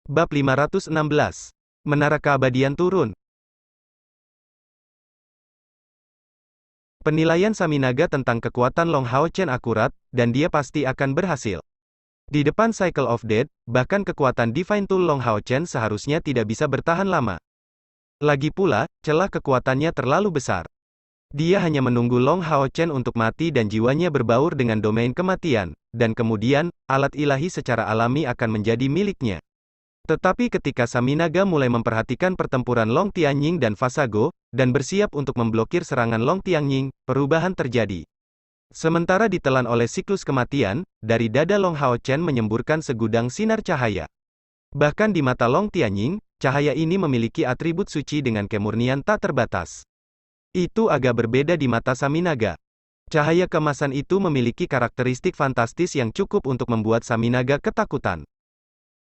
Bab 516. Menara Keabadian turun. Penilaian Saminaga tentang kekuatan Long Hao Chen akurat, dan dia pasti akan berhasil. Di depan Cycle of Death, bahkan kekuatan Divine Tool Long Hao Chen seharusnya tidak bisa bertahan lama. Lagi pula, celah kekuatannya terlalu besar. Dia hanya menunggu Long Hao Chen untuk mati dan jiwanya berbaur dengan domain kematian, dan kemudian, alat ilahi secara alami akan menjadi miliknya. Tetapi ketika Saminaga mulai memperhatikan pertempuran Long Tianying dan Fasago, dan bersiap untuk memblokir serangan Long Tianying, perubahan terjadi. Sementara ditelan oleh siklus kematian, dari dada Long Hao Chen menyemburkan segudang sinar cahaya. Bahkan di mata Long Tianying, cahaya ini memiliki atribut suci dengan kemurnian tak terbatas. Itu agak berbeda di mata Saminaga. Cahaya keemasan itu memiliki karakteristik fantastis yang cukup untuk membuat Saminaga ketakutan.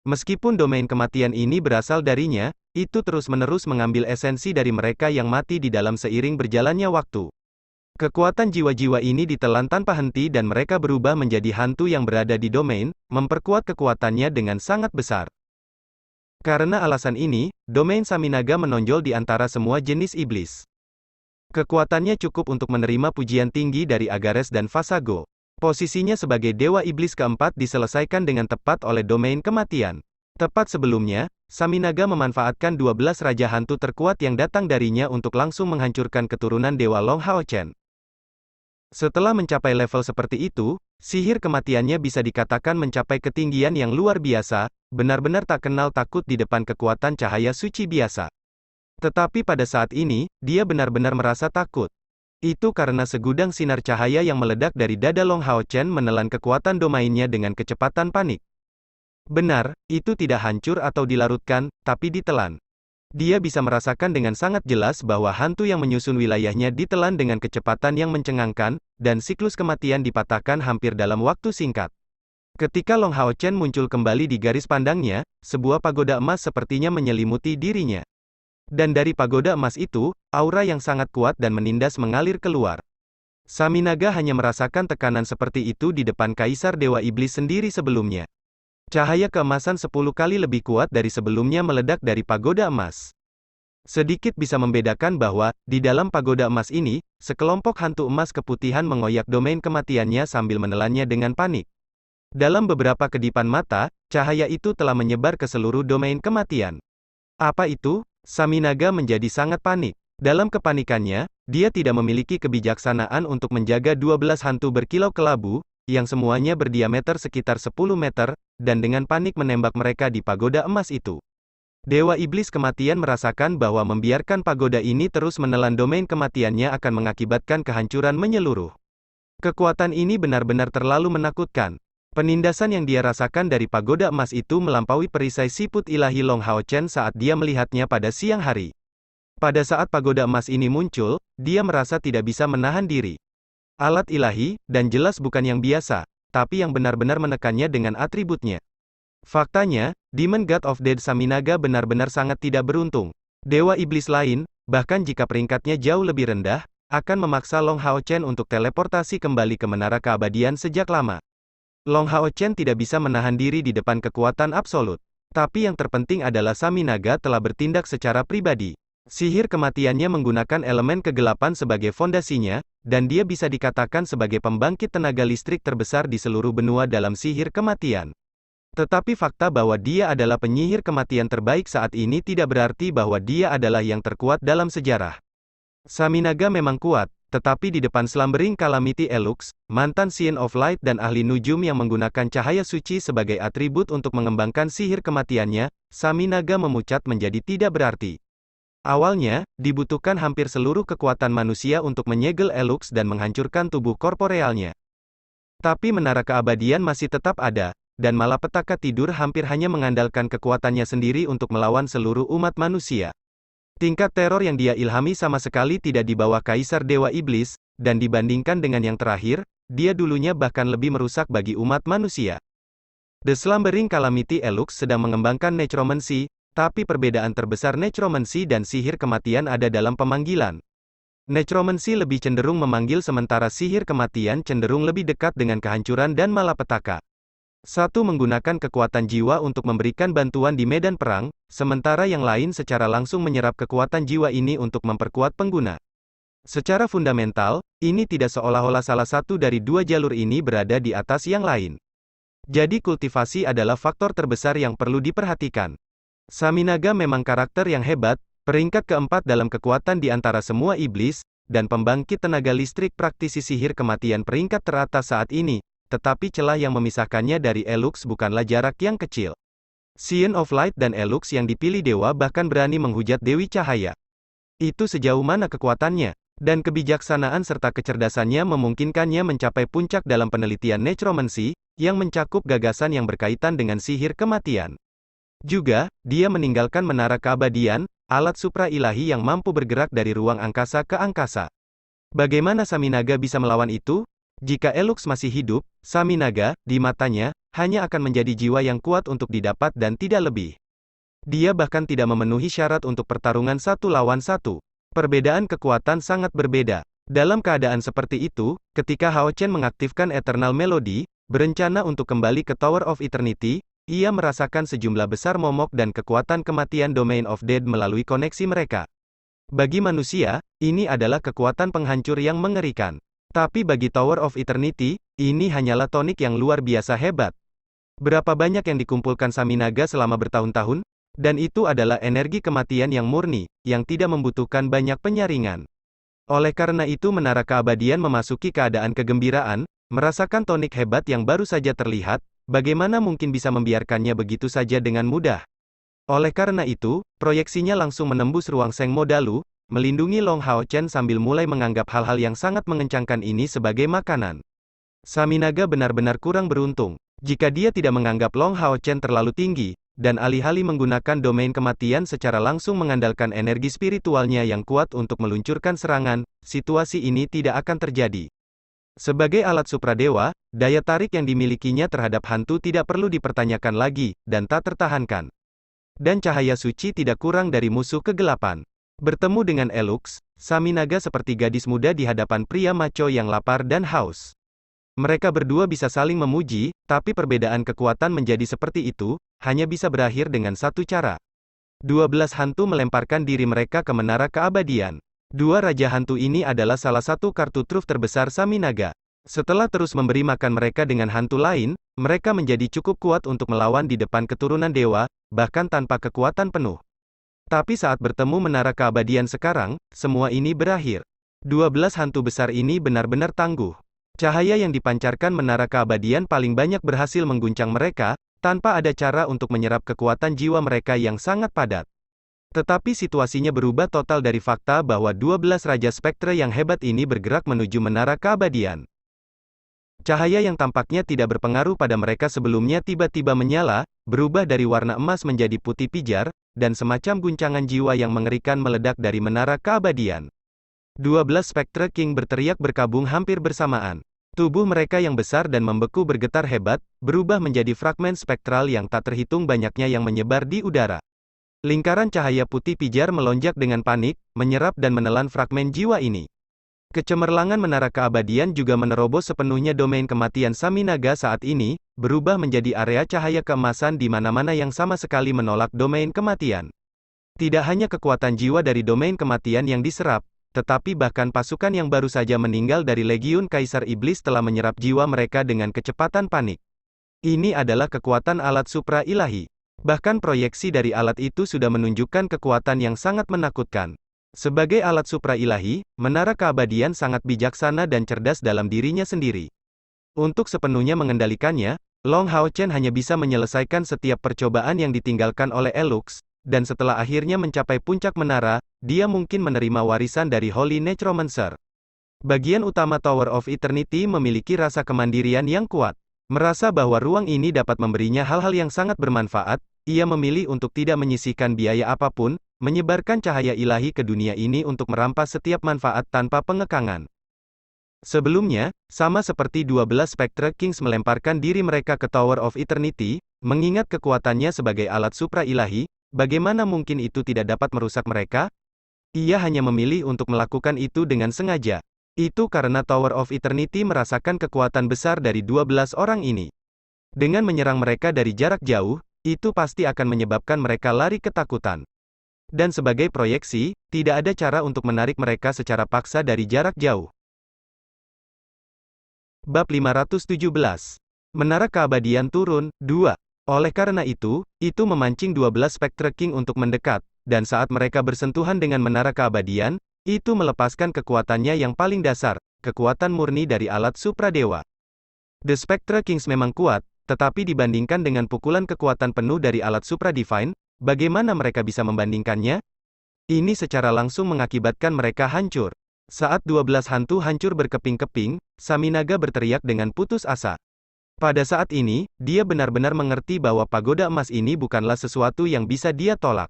Meskipun domain kematian ini berasal darinya, itu terus-menerus mengambil esensi dari mereka yang mati di dalam seiring berjalannya waktu. Kekuatan jiwa-jiwa ini ditelan tanpa henti dan mereka berubah menjadi hantu yang berada di domain, memperkuat kekuatannya dengan sangat besar. Karena alasan ini, domain Saminaga menonjol di antara semua jenis iblis. Kekuatannya cukup untuk menerima pujian tinggi dari Agares dan Fasago. Posisinya sebagai Dewa Iblis keempat diselesaikan dengan tepat oleh domain kematian. Tepat sebelumnya, Saminaga memanfaatkan 12 Raja Hantu terkuat yang datang darinya untuk langsung menghancurkan keturunan Dewa Long Hao Chen. Setelah mencapai level seperti itu, sihir kematiannya bisa dikatakan mencapai ketinggian yang luar biasa, benar-benar tak kenal takut di depan kekuatan cahaya suci biasa. Tetapi pada saat ini, dia benar-benar merasa takut. Itu karena segudang sinar cahaya yang meledak dari dada Long Hao Chen menelan kekuatan domainnya dengan kecepatan panik. Benar, itu tidak hancur atau dilarutkan, tapi ditelan. Dia bisa merasakan dengan sangat jelas bahwa hantu yang menyusun wilayahnya ditelan dengan kecepatan yang mencengangkan, dan siklus kematian dipatahkan hampir dalam waktu singkat. Ketika Long Hao Chen muncul kembali di garis pandangnya, sebuah pagoda emas sepertinya menyelimuti dirinya. Dan dari pagoda emas itu, aura yang sangat kuat dan menindas mengalir keluar. Saminaga hanya merasakan tekanan seperti itu di depan Kaisar Dewa Iblis sendiri sebelumnya. Cahaya keemasan 10 kali lebih kuat dari sebelumnya meledak dari pagoda emas. Sedikit bisa membedakan bahwa, di dalam pagoda emas ini, sekelompok hantu emas keputihan mengoyak domain kematiannya sambil menelannya dengan panik. Dalam beberapa kedipan mata, cahaya itu telah menyebar ke seluruh domain kematian. Apa itu? Saminaga menjadi sangat panik. Dalam kepanikannya, dia tidak memiliki kebijaksanaan untuk menjaga 12 hantu berkilau kelabu, yang semuanya berdiameter sekitar 10 meter, dan dengan panik menembak mereka di pagoda emas itu. Dewa Iblis Kematian merasakan bahwa membiarkan pagoda ini terus menelan domain kematiannya akan mengakibatkan kehancuran menyeluruh. Kekuatan ini benar-benar terlalu menakutkan. Penindasan yang dia rasakan dari pagoda emas itu melampaui perisai siput ilahi Long Hao Chen saat dia melihatnya pada siang hari. Pada saat pagoda emas ini muncul, dia merasa tidak bisa menahan diri. Alat ilahi, dan jelas bukan yang biasa, tapi yang benar-benar menekannya dengan atributnya. Faktanya, Demon God of Death Saminaga benar-benar sangat tidak beruntung. Dewa Iblis lain, bahkan jika peringkatnya jauh lebih rendah, akan memaksa Long Hao Chen untuk teleportasi kembali ke Menara Keabadian sejak lama. Long Hao Chen tidak bisa menahan diri di depan kekuatan absolut. Tapi yang terpenting adalah Saminaga telah bertindak secara pribadi. Sihir kematiannya menggunakan elemen kegelapan sebagai fondasinya, dan dia bisa dikatakan sebagai pembangkit tenaga listrik terbesar di seluruh benua dalam sihir kematian. Tetapi fakta bahwa dia adalah penyihir kematian terbaik saat ini tidak berarti bahwa dia adalah yang terkuat dalam sejarah. Saminaga memang kuat, tetapi di depan Slumbering Calamity Elux, mantan Scion of Light dan ahli nujum yang menggunakan cahaya suci sebagai atribut untuk mengembangkan sihir kematiannya, Saminaga memucat menjadi tidak berarti. Awalnya, dibutuhkan hampir seluruh kekuatan manusia untuk menyegel Elux dan menghancurkan tubuh korporealnya. Tapi Menara Keabadian masih tetap ada, dan Malapetaka tidur hampir hanya mengandalkan kekuatannya sendiri untuk melawan seluruh umat manusia. Tingkat teror yang dia ilhami sama sekali tidak di bawah Kaisar Dewa Iblis, dan dibandingkan dengan yang terakhir, dia dulunya bahkan lebih merusak bagi umat manusia. The Slumbering Calamity Elux sedang mengembangkan necromancy, tapi perbedaan terbesar necromancy dan sihir kematian ada dalam pemanggilan. Necromancy lebih cenderung memanggil sementara sihir kematian cenderung lebih dekat dengan kehancuran dan malapetaka. Satu menggunakan kekuatan jiwa untuk memberikan bantuan di medan perang, sementara yang lain secara langsung menyerap kekuatan jiwa ini untuk memperkuat pengguna. Secara fundamental, ini tidak seolah-olah salah satu dari dua jalur ini berada di atas yang lain. Jadi kultivasi adalah faktor terbesar yang perlu diperhatikan. Saminaga memang karakter yang hebat, peringkat keempat dalam kekuatan di antara semua iblis, dan pembangkit tenaga listrik praktisi sihir kematian peringkat teratas saat ini, tetapi celah yang memisahkannya dari Elux bukanlah jarak yang kecil. Scion of Light dan Elux yang dipilih dewa bahkan berani menghujat Dewi Cahaya. Itu sejauh mana kekuatannya, dan kebijaksanaan serta kecerdasannya memungkinkannya mencapai puncak dalam penelitian necromancy, yang mencakup gagasan yang berkaitan dengan sihir kematian. Juga, dia meninggalkan menara keabadian, alat supra ilahi yang mampu bergerak dari ruang angkasa ke angkasa. Bagaimana Saminaga bisa melawan itu? Jika Elux masih hidup, Saminaga, di matanya, hanya akan menjadi jiwa yang kuat untuk didapat dan tidak lebih. Dia bahkan tidak memenuhi syarat untuk pertarungan satu lawan satu. Perbedaan kekuatan sangat berbeda. Dalam keadaan seperti itu, ketika Hao Chen mengaktifkan Eternal Melody, berencana untuk kembali ke Tower of Eternity, ia merasakan sejumlah besar momok dan kekuatan kematian Domain of Dead melalui koneksi mereka. Bagi manusia, ini adalah kekuatan penghancur yang mengerikan. Tapi bagi Tower of Eternity, ini hanyalah tonik yang luar biasa hebat. Berapa banyak yang dikumpulkan Saminaga selama bertahun-tahun? Dan itu adalah energi kematian yang murni, yang tidak membutuhkan banyak penyaringan. Oleh karena itu menara keabadian memasuki keadaan kegembiraan, merasakan tonik hebat yang baru saja terlihat, bagaimana mungkin bisa membiarkannya begitu saja dengan mudah. Oleh karena itu, proyeksinya langsung menembus ruang Seng Modalu, melindungi Long Hao Chen sambil mulai menganggap hal-hal yang sangat mengencangkan ini sebagai makanan. Saminaga benar-benar kurang beruntung. Jika dia tidak menganggap Long Hao Chen terlalu tinggi, dan alih-alih menggunakan domain kematian secara langsung mengandalkan energi spiritualnya yang kuat untuk meluncurkan serangan, situasi ini tidak akan terjadi. Sebagai alat supradewa, daya tarik yang dimilikinya terhadap hantu tidak perlu dipertanyakan lagi, dan tak tertahankan. Dan cahaya suci tidak kurang dari musuh kegelapan. Bertemu dengan Elux, Saminaga seperti gadis muda di hadapan pria macho yang lapar dan haus. Mereka berdua bisa saling memuji, tapi perbedaan kekuatan menjadi seperti itu, hanya bisa berakhir dengan satu cara. 12 hantu melemparkan diri mereka ke menara keabadian. Dua raja hantu ini adalah salah satu kartu truf terbesar Saminaga. Setelah terus memberi makan mereka dengan hantu lain, mereka menjadi cukup kuat untuk melawan di depan keturunan dewa, bahkan tanpa kekuatan penuh. Tapi saat bertemu menara keabadian sekarang, semua ini berakhir. 12 hantu besar ini benar-benar tangguh. Cahaya yang dipancarkan menara keabadian paling banyak berhasil mengguncang mereka, tanpa ada cara untuk menyerap kekuatan jiwa mereka yang sangat padat. Tetapi situasinya berubah total dari fakta bahwa 12 Raja Spektre yang hebat ini bergerak menuju menara keabadian. Cahaya yang tampaknya tidak berpengaruh pada mereka sebelumnya tiba-tiba menyala, berubah dari warna emas menjadi putih pijar, dan semacam guncangan jiwa yang mengerikan meledak dari menara keabadian. 12 Spectre King berteriak berkabung hampir bersamaan. Tubuh mereka yang besar dan membeku bergetar hebat, berubah menjadi fragmen spektral yang tak terhitung banyaknya yang menyebar di udara. Lingkaran cahaya putih pijar melonjak dengan panik, menyerap dan menelan fragmen jiwa ini. Kecemerlangan menara keabadian juga menerobos sepenuhnya domain kematian Saminaga saat ini, berubah menjadi area cahaya keemasan di mana-mana yang sama sekali menolak domain kematian. Tidak hanya kekuatan jiwa dari domain kematian yang diserap, tetapi bahkan pasukan yang baru saja meninggal dari Legiun Kaisar Iblis telah menyerap jiwa mereka dengan kecepatan panik. Ini adalah kekuatan alat supra ilahi. Bahkan proyeksi dari alat itu sudah menunjukkan kekuatan yang sangat menakutkan. Sebagai alat supra ilahi, menara keabadian sangat bijaksana dan cerdas dalam dirinya sendiri. Untuk sepenuhnya mengendalikannya, Long Hao Chen hanya bisa menyelesaikan setiap percobaan yang ditinggalkan oleh Elux, dan setelah akhirnya mencapai puncak menara, dia mungkin menerima warisan dari Holy Necromancer. Bagian utama Tower of Eternity memiliki rasa kemandirian yang kuat. Merasa bahwa ruang ini dapat memberinya hal-hal yang sangat bermanfaat, ia memilih untuk tidak menyisihkan biaya apapun, menyebarkan cahaya ilahi ke dunia ini untuk merampas setiap manfaat tanpa pengekangan. Sebelumnya, sama seperti 12 Spectre Kings melemparkan diri mereka ke Tower of Eternity, mengingat kekuatannya sebagai alat supra ilahi, bagaimana mungkin itu tidak dapat merusak mereka? Ia hanya memilih untuk melakukan itu dengan sengaja. Itu karena Tower of Eternity merasakan kekuatan besar dari 12 orang ini. Dengan menyerang mereka dari jarak jauh, itu pasti akan menyebabkan mereka lari ketakutan. Dan sebagai proyeksi, tidak ada cara untuk menarik mereka secara paksa dari jarak jauh. Bab 517. Menara Keabadian turun, 2. Oleh karena itu memancing 12 Spectre King untuk mendekat, dan saat mereka bersentuhan dengan Menara Keabadian, itu melepaskan kekuatannya yang paling dasar, kekuatan murni dari alat supradewa. The Spectre Kings memang kuat, tetapi dibandingkan dengan pukulan kekuatan penuh dari alat Supra Divine, bagaimana mereka bisa membandingkannya? Ini secara langsung mengakibatkan mereka hancur. Saat 12 hantu hancur berkeping-keping, Saminaga berteriak dengan putus asa. Pada saat ini, dia benar-benar mengerti bahwa pagoda emas ini bukanlah sesuatu yang bisa dia tolak.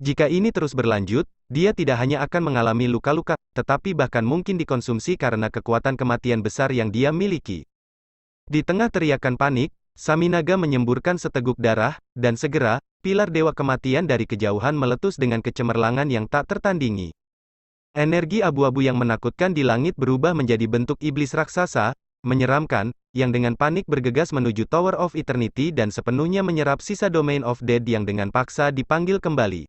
Jika ini terus berlanjut, dia tidak hanya akan mengalami luka-luka, tetapi bahkan mungkin dikonsumsi karena kekuatan kematian besar yang dia miliki. Di tengah teriakan panik, Saminaga menyemburkan seteguk darah, dan segera, pilar dewa kematian dari kejauhan meletus dengan kecemerlangan yang tak tertandingi. Energi abu-abu yang menakutkan di langit berubah menjadi bentuk iblis raksasa, menyeramkan, yang dengan panik bergegas menuju Tower of Eternity dan sepenuhnya menyerap sisa Domain of Dead yang dengan paksa dipanggil kembali.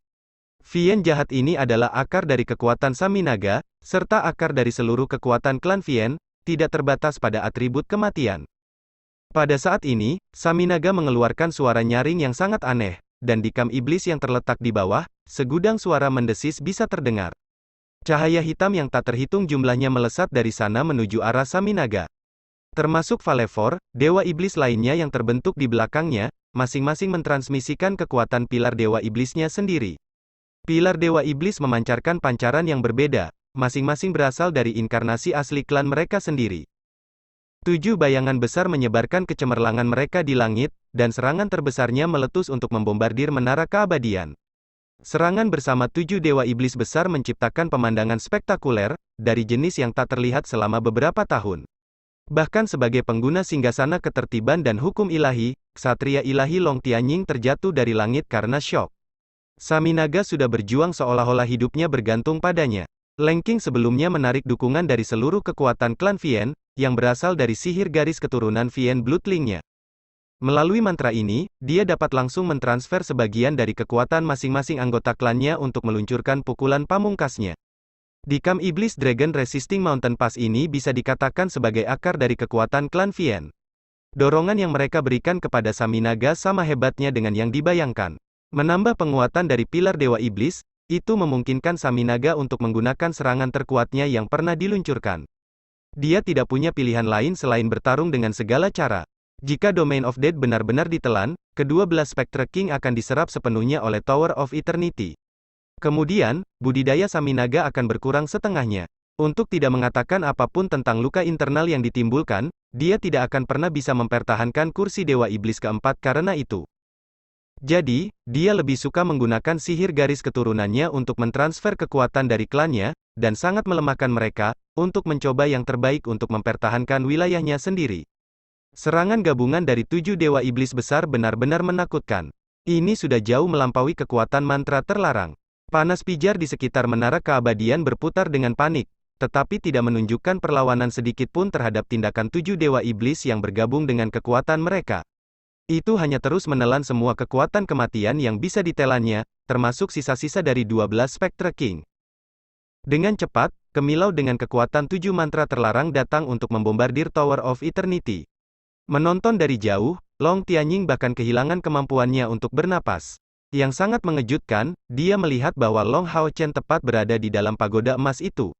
Vien jahat ini adalah akar dari kekuatan Saminaga, serta akar dari seluruh kekuatan klan Vien, tidak terbatas pada atribut kematian. Pada saat ini, Saminaga mengeluarkan suara nyaring yang sangat aneh, dan di kam iblis yang terletak di bawah, segudang suara mendesis bisa terdengar. Cahaya hitam yang tak terhitung jumlahnya melesat dari sana menuju arah Saminaga. Termasuk Valevor, dewa iblis lainnya yang terbentuk di belakangnya, masing-masing mentransmisikan kekuatan pilar dewa iblisnya sendiri. Pilar dewa iblis memancarkan pancaran yang berbeda, masing-masing berasal dari inkarnasi asli klan mereka sendiri. 7 bayangan besar menyebarkan kecemerlangan mereka di langit, dan serangan terbesarnya meletus untuk membombardir Menara Keabadian. Serangan bersama 7 dewa iblis besar menciptakan pemandangan spektakuler, dari jenis yang tak terlihat selama beberapa tahun. Bahkan sebagai pengguna singgasana ketertiban dan hukum ilahi, Ksatria ilahi Long Tianying terjatuh dari langit karena syok. Saminaga sudah berjuang seolah-olah hidupnya bergantung padanya. Leng King sebelumnya menarik dukungan dari seluruh kekuatan klan Vien, yang berasal dari sihir garis keturunan Vien Bloodling-nya. Melalui mantra ini, dia dapat langsung mentransfer sebagian dari kekuatan masing-masing anggota klannya untuk meluncurkan pukulan pamungkasnya. Di kam iblis Dragon Resisting Mountain Pass ini bisa dikatakan sebagai akar dari kekuatan klan Vien. Dorongan yang mereka berikan kepada Saminaga sama hebatnya dengan yang dibayangkan. Menambah penguatan dari pilar dewa iblis, itu memungkinkan Saminaga untuk menggunakan serangan terkuatnya yang pernah diluncurkan. Dia tidak punya pilihan lain selain bertarung dengan segala cara. Jika Domain of Dead benar-benar ditelan, kedua belas Spectre King akan diserap sepenuhnya oleh Tower of Eternity. Kemudian, budidaya Saminaga akan berkurang setengahnya. Untuk tidak mengatakan apapun tentang luka internal yang ditimbulkan, dia tidak akan pernah bisa mempertahankan kursi Dewa Iblis keempat karena itu. Jadi, dia lebih suka menggunakan sihir garis keturunannya untuk mentransfer kekuatan dari klannya, dan sangat melemahkan mereka, untuk mencoba yang terbaik untuk mempertahankan wilayahnya sendiri. Serangan gabungan dari 7 dewa iblis besar benar-benar menakutkan. Ini sudah jauh melampaui kekuatan mantra terlarang. Panas pijar di sekitar Menara Keabadian berputar dengan panik, tetapi tidak menunjukkan perlawanan sedikit pun terhadap tindakan 7 dewa iblis yang bergabung dengan kekuatan mereka. Itu hanya terus menelan semua kekuatan kematian yang bisa ditelannya, termasuk sisa-sisa dari 12 Spectre King. Dengan cepat, kemilau dengan kekuatan 7 mantra terlarang datang untuk membombardir Tower of Eternity. Menonton dari jauh, Long Tianying bahkan kehilangan kemampuannya untuk bernapas. Yang sangat mengejutkan, dia melihat bahwa Long Hao Chen tepat berada di dalam pagoda emas itu.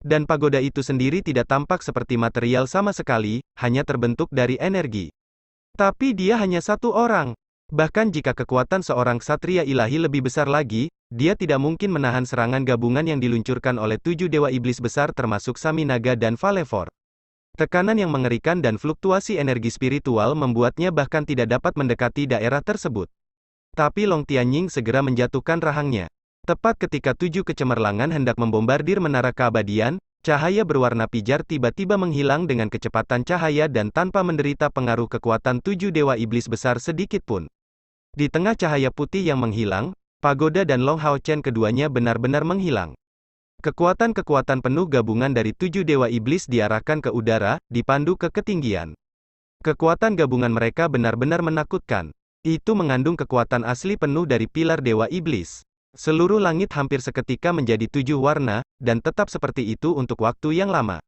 Dan pagoda itu sendiri tidak tampak seperti material sama sekali, hanya terbentuk dari energi. Tapi dia hanya satu orang. Bahkan jika kekuatan seorang ksatria ilahi lebih besar lagi, dia tidak mungkin menahan serangan gabungan yang diluncurkan oleh 7 dewa iblis besar termasuk Saminaga dan Valevor. Tekanan yang mengerikan dan fluktuasi energi spiritual membuatnya bahkan tidak dapat mendekati daerah tersebut. Tapi Long Tianying segera menjatuhkan rahangnya. Tepat ketika 7 kecemerlangan hendak membombardir Menara Keabadian, cahaya berwarna pijar tiba-tiba menghilang dengan kecepatan cahaya dan tanpa menderita pengaruh kekuatan 7 dewa iblis besar sedikit pun. Di tengah cahaya putih yang menghilang, pagoda dan Long Hao Chen keduanya benar-benar menghilang. Kekuatan-kekuatan penuh gabungan dari 7 dewa iblis diarahkan ke udara, dipandu ke ketinggian. Kekuatan gabungan mereka benar-benar menakutkan. Itu mengandung kekuatan asli penuh dari pilar Dewa Iblis. Seluruh langit hampir seketika menjadi 7 warna, dan tetap seperti itu untuk waktu yang lama.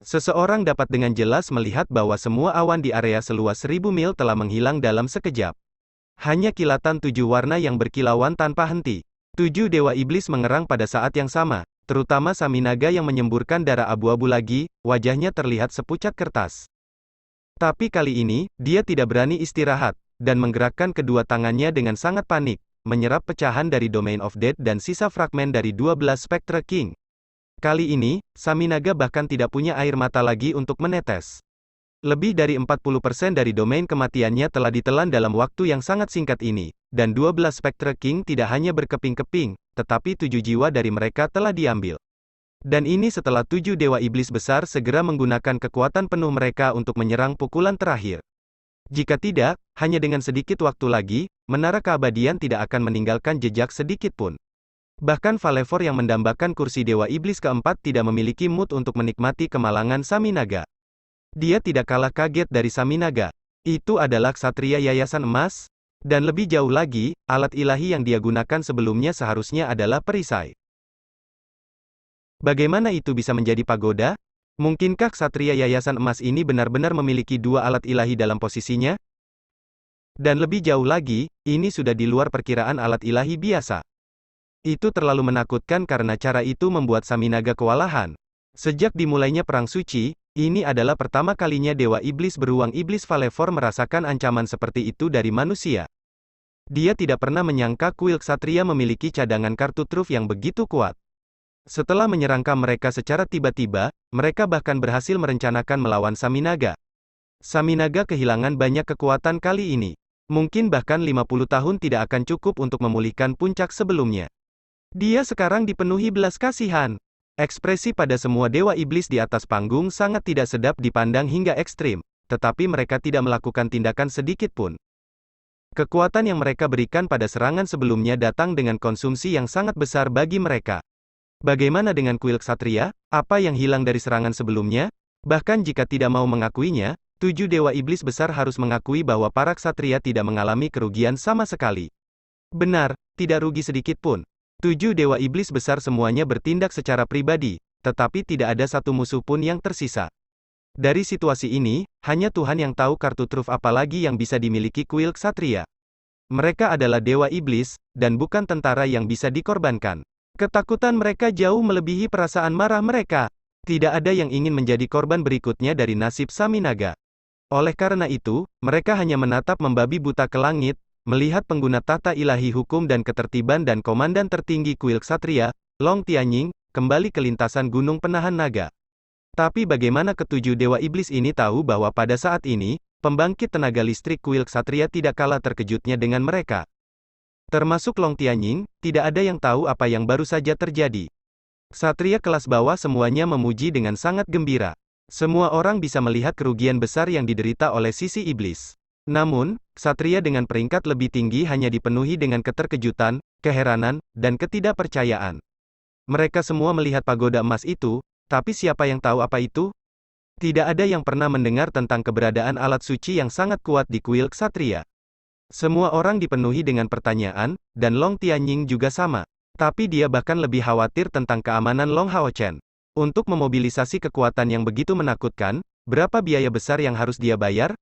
Seseorang dapat dengan jelas melihat bahwa semua awan di area seluas 1000 mil telah menghilang dalam sekejap. Hanya kilatan 7 warna yang berkilauan tanpa henti. 7 Dewa Iblis mengerang pada saat yang sama, terutama Saminaga yang menyemburkan darah abu-abu lagi, wajahnya terlihat sepucat kertas. Tapi kali ini, dia tidak berani istirahat, dan menggerakkan kedua tangannya dengan sangat panik, menyerap pecahan dari Domain of Death dan sisa fragmen dari 12 Spectre King. Kali ini, Saminaga bahkan tidak punya air mata lagi untuk menetes. Lebih dari 40% dari domain kematiannya telah ditelan dalam waktu yang sangat singkat ini, dan 12 Spectre King tidak hanya berkeping-keping, tetapi 7 jiwa dari mereka telah diambil. Dan ini setelah 7 Dewa Iblis besar segera menggunakan kekuatan penuh mereka untuk menyerang pukulan terakhir. Jika tidak, hanya dengan sedikit waktu lagi, Menara Keabadian tidak akan meninggalkan jejak sedikit pun. Bahkan Valevor yang mendambakan kursi Dewa Iblis keempat tidak memiliki mood untuk menikmati kemalangan Saminaga. Dia tidak kalah kaget dari Saminaga. Itu adalah Ksatria Yayasan Emas. Dan lebih jauh lagi, alat ilahi yang dia gunakan sebelumnya seharusnya adalah perisai. Bagaimana itu bisa menjadi pagoda? Mungkinkah Ksatria Yayasan Emas ini benar-benar memiliki 2 alat ilahi dalam posisinya? Dan lebih jauh lagi, ini sudah di luar perkiraan alat ilahi biasa. Itu terlalu menakutkan karena cara itu membuat Saminaga kewalahan. Sejak dimulainya Perang Suci, ini adalah pertama kalinya Dewa Iblis beruang Iblis Valevor merasakan ancaman seperti itu dari manusia. Dia tidak pernah menyangka kuil Ksatria memiliki cadangan kartu truf yang begitu kuat. Setelah menyerangkam mereka secara tiba-tiba, mereka bahkan berhasil merencanakan melawan Saminaga. Saminaga kehilangan banyak kekuatan kali ini. Mungkin bahkan 50 tahun tidak akan cukup untuk memulihkan puncak sebelumnya. Dia sekarang dipenuhi belas kasihan. Ekspresi pada semua Dewa Iblis di atas panggung sangat tidak sedap dipandang hingga ekstrim, tetapi mereka tidak melakukan tindakan sedikit pun. Kekuatan yang mereka berikan pada serangan sebelumnya datang dengan konsumsi yang sangat besar bagi mereka. Bagaimana dengan kuil Ksatria? Apa yang hilang dari serangan sebelumnya? Bahkan jika tidak mau mengakuinya, 7 Dewa Iblis besar harus mengakui bahwa para Ksatria tidak mengalami kerugian sama sekali. Benar, tidak rugi sedikit pun. 7 Dewa Iblis besar semuanya bertindak secara pribadi, tetapi tidak ada satu musuh pun yang tersisa. Dari situasi ini, hanya Tuhan yang tahu kartu truf apa lagi yang bisa dimiliki kuil Ksatria. Mereka adalah Dewa Iblis, dan bukan tentara yang bisa dikorbankan. Ketakutan mereka jauh melebihi perasaan marah mereka. Tidak ada yang ingin menjadi korban berikutnya dari nasib Saminaga. Oleh karena itu, mereka hanya menatap membabi buta ke langit, melihat pengguna tata ilahi hukum dan ketertiban dan komandan tertinggi kuil Ksatria, Long Tianying, kembali ke lintasan gunung penahan naga. Tapi bagaimana ketujuh Dewa Iblis ini tahu bahwa pada saat ini, pembangkit tenaga listrik kuil Ksatria tidak kalah terkejutnya dengan mereka. Termasuk Long Tianying, tidak ada yang tahu apa yang baru saja terjadi. Ksatria kelas bawah semuanya memuji dengan sangat gembira. Semua orang bisa melihat kerugian besar yang diderita oleh sisi iblis. Namun, Ksatria dengan peringkat lebih tinggi hanya dipenuhi dengan keterkejutan, keheranan, dan ketidakpercayaan. Mereka semua melihat pagoda emas itu, tapi siapa yang tahu apa itu? Tidak ada yang pernah mendengar tentang keberadaan alat suci yang sangat kuat di kuil Ksatria. Semua orang dipenuhi dengan pertanyaan, dan Long Tianying juga sama. Tapi dia bahkan lebih khawatir tentang keamanan Long Haochen. Untuk memobilisasi kekuatan yang begitu menakutkan, berapa biaya besar yang harus dia bayar?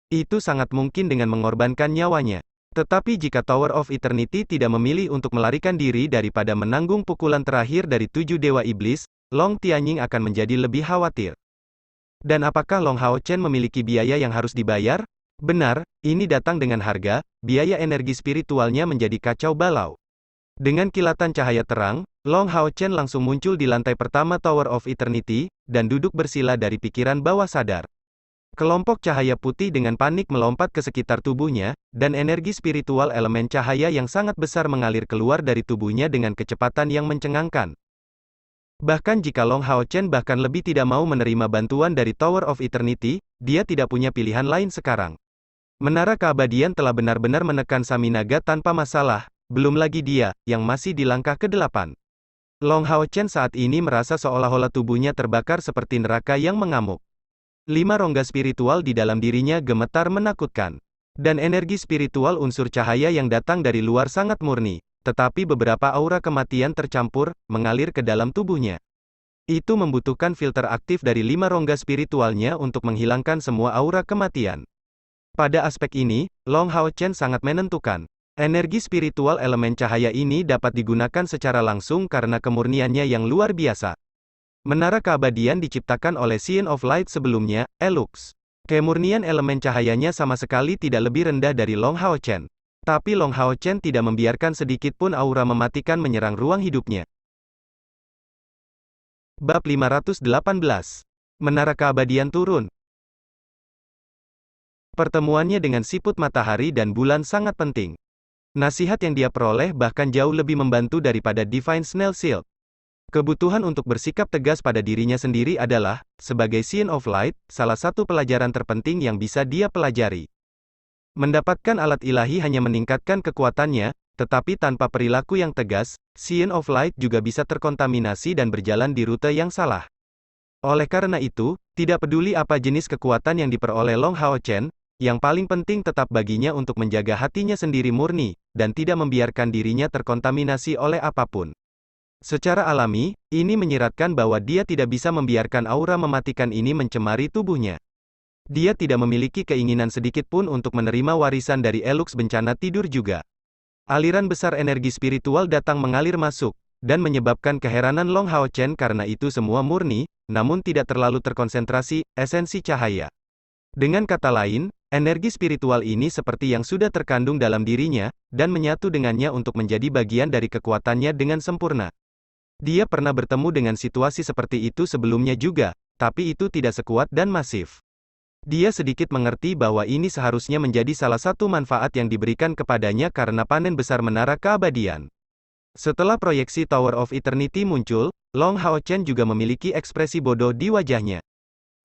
Itu sangat mungkin dengan mengorbankan nyawanya. Tetapi jika Tower of Eternity tidak memilih untuk melarikan diri daripada menanggung pukulan terakhir dari 7 Dewa Iblis, Long Tianying akan menjadi lebih khawatir. Dan apakah Long Haochen memiliki biaya yang harus dibayar? Benar, ini datang dengan harga, biaya energi spiritualnya menjadi kacau balau. Dengan kilatan cahaya terang, Long Haochen langsung muncul di lantai pertama Tower of Eternity, dan duduk bersila dari pikiran bawah sadar. Kelompok cahaya putih dengan panik melompat ke sekitar tubuhnya, dan energi spiritual elemen cahaya yang sangat besar mengalir keluar dari tubuhnya dengan kecepatan yang mencengangkan. Bahkan jika Long Haochen bahkan lebih tidak mau menerima bantuan dari Tower of Eternity, dia tidak punya pilihan lain sekarang. Menara Keabadian telah benar-benar menekan Saminaga tanpa masalah, belum lagi dia, yang masih di langkah ke-8. Long Haochen saat ini merasa seolah-olah tubuhnya terbakar seperti neraka yang mengamuk. 5 rongga spiritual di dalam dirinya gemetar menakutkan. Dan energi spiritual unsur cahaya yang datang dari luar sangat murni, tetapi beberapa aura kematian tercampur, mengalir ke dalam tubuhnya. Itu membutuhkan filter aktif dari 5 rongga spiritualnya untuk menghilangkan semua aura kematian. Pada aspek ini, Long Hao Chen sangat menentukan. Energi spiritual elemen cahaya ini dapat digunakan secara langsung karena kemurniannya yang luar biasa. Menara keabadian diciptakan oleh Scion of Light sebelumnya, Elux. Kemurnian elemen cahayanya sama sekali tidak lebih rendah dari Long Hao Chen. Tapi Long Hao Chen tidak membiarkan sedikit pun aura mematikan menyerang ruang hidupnya. Bab 518. Menara keabadian turun. Pertemuannya dengan siput matahari dan bulan sangat penting. Nasihat yang dia peroleh bahkan jauh lebih membantu daripada Divine Snail Shield. Kebutuhan untuk bersikap tegas pada dirinya sendiri adalah, sebagai Scion of Light, salah satu pelajaran terpenting yang bisa dia pelajari. Mendapatkan alat ilahi hanya meningkatkan kekuatannya, tetapi tanpa perilaku yang tegas, Scion of Light juga bisa terkontaminasi dan berjalan di rute yang salah. Oleh karena itu, tidak peduli apa jenis kekuatan yang diperoleh Long Hao Chen, yang paling penting tetap baginya untuk menjaga hatinya sendiri murni, dan tidak membiarkan dirinya terkontaminasi oleh apapun. Secara alami, ini menyiratkan bahwa dia tidak bisa membiarkan aura mematikan ini mencemari tubuhnya. Dia tidak memiliki keinginan sedikit pun untuk menerima warisan dari Elux bencana tidur juga. Aliran besar energi spiritual datang mengalir masuk, dan menyebabkan keheranan Long Hao Chen karena itu semua murni, namun tidak terlalu terkonsentrasi, esensi cahaya. Dengan kata lain, energi spiritual ini seperti yang sudah terkandung dalam dirinya, dan menyatu dengannya untuk menjadi bagian dari kekuatannya dengan sempurna. Dia pernah bertemu dengan situasi seperti itu sebelumnya juga, tapi itu tidak sekuat dan masif. Dia sedikit mengerti bahwa ini seharusnya menjadi salah satu manfaat yang diberikan kepadanya karena panen besar menara keabadian. Setelah proyeksi Tower of Eternity muncul, Long Hao Chen juga memiliki ekspresi bodoh di wajahnya.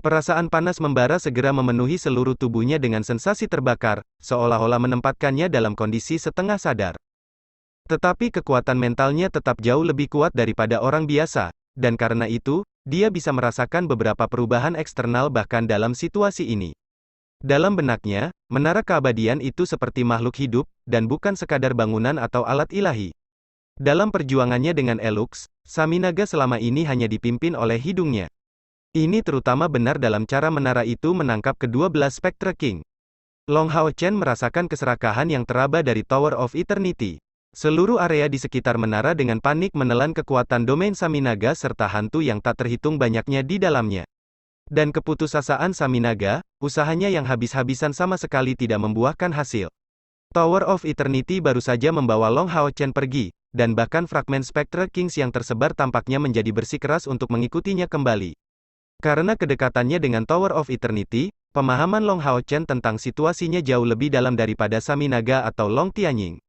Perasaan panas membara segera memenuhi seluruh tubuhnya dengan sensasi terbakar, seolah-olah menempatkannya dalam kondisi setengah sadar. Tetapi kekuatan mentalnya tetap jauh lebih kuat daripada orang biasa, dan karena itu, dia bisa merasakan beberapa perubahan eksternal bahkan dalam situasi ini. Dalam benaknya, menara keabadian itu seperti makhluk hidup, dan bukan sekadar bangunan atau alat ilahi. Dalam perjuangannya dengan Elux, Saminaga selama ini hanya dipimpin oleh hidungnya. Ini terutama benar dalam cara menara itu menangkap ke-12 Spectre King. Long Hao Chen merasakan keserakahan yang teraba dari Tower of Eternity. Seluruh area di sekitar menara dengan panik menelan kekuatan domain Saminaga serta hantu yang tak terhitung banyaknya di dalamnya. Dan keputusasaan Saminaga, usahanya yang habis-habisan sama sekali tidak membuahkan hasil. Tower of Eternity baru saja membawa Long Hao Chen pergi, dan bahkan fragmen Spectre Kings yang tersebar tampaknya menjadi bersikeras untuk mengikutinya kembali. Karena kedekatannya dengan Tower of Eternity, pemahaman Long Hao Chen tentang situasinya jauh lebih dalam daripada Saminaga atau Long Tianying.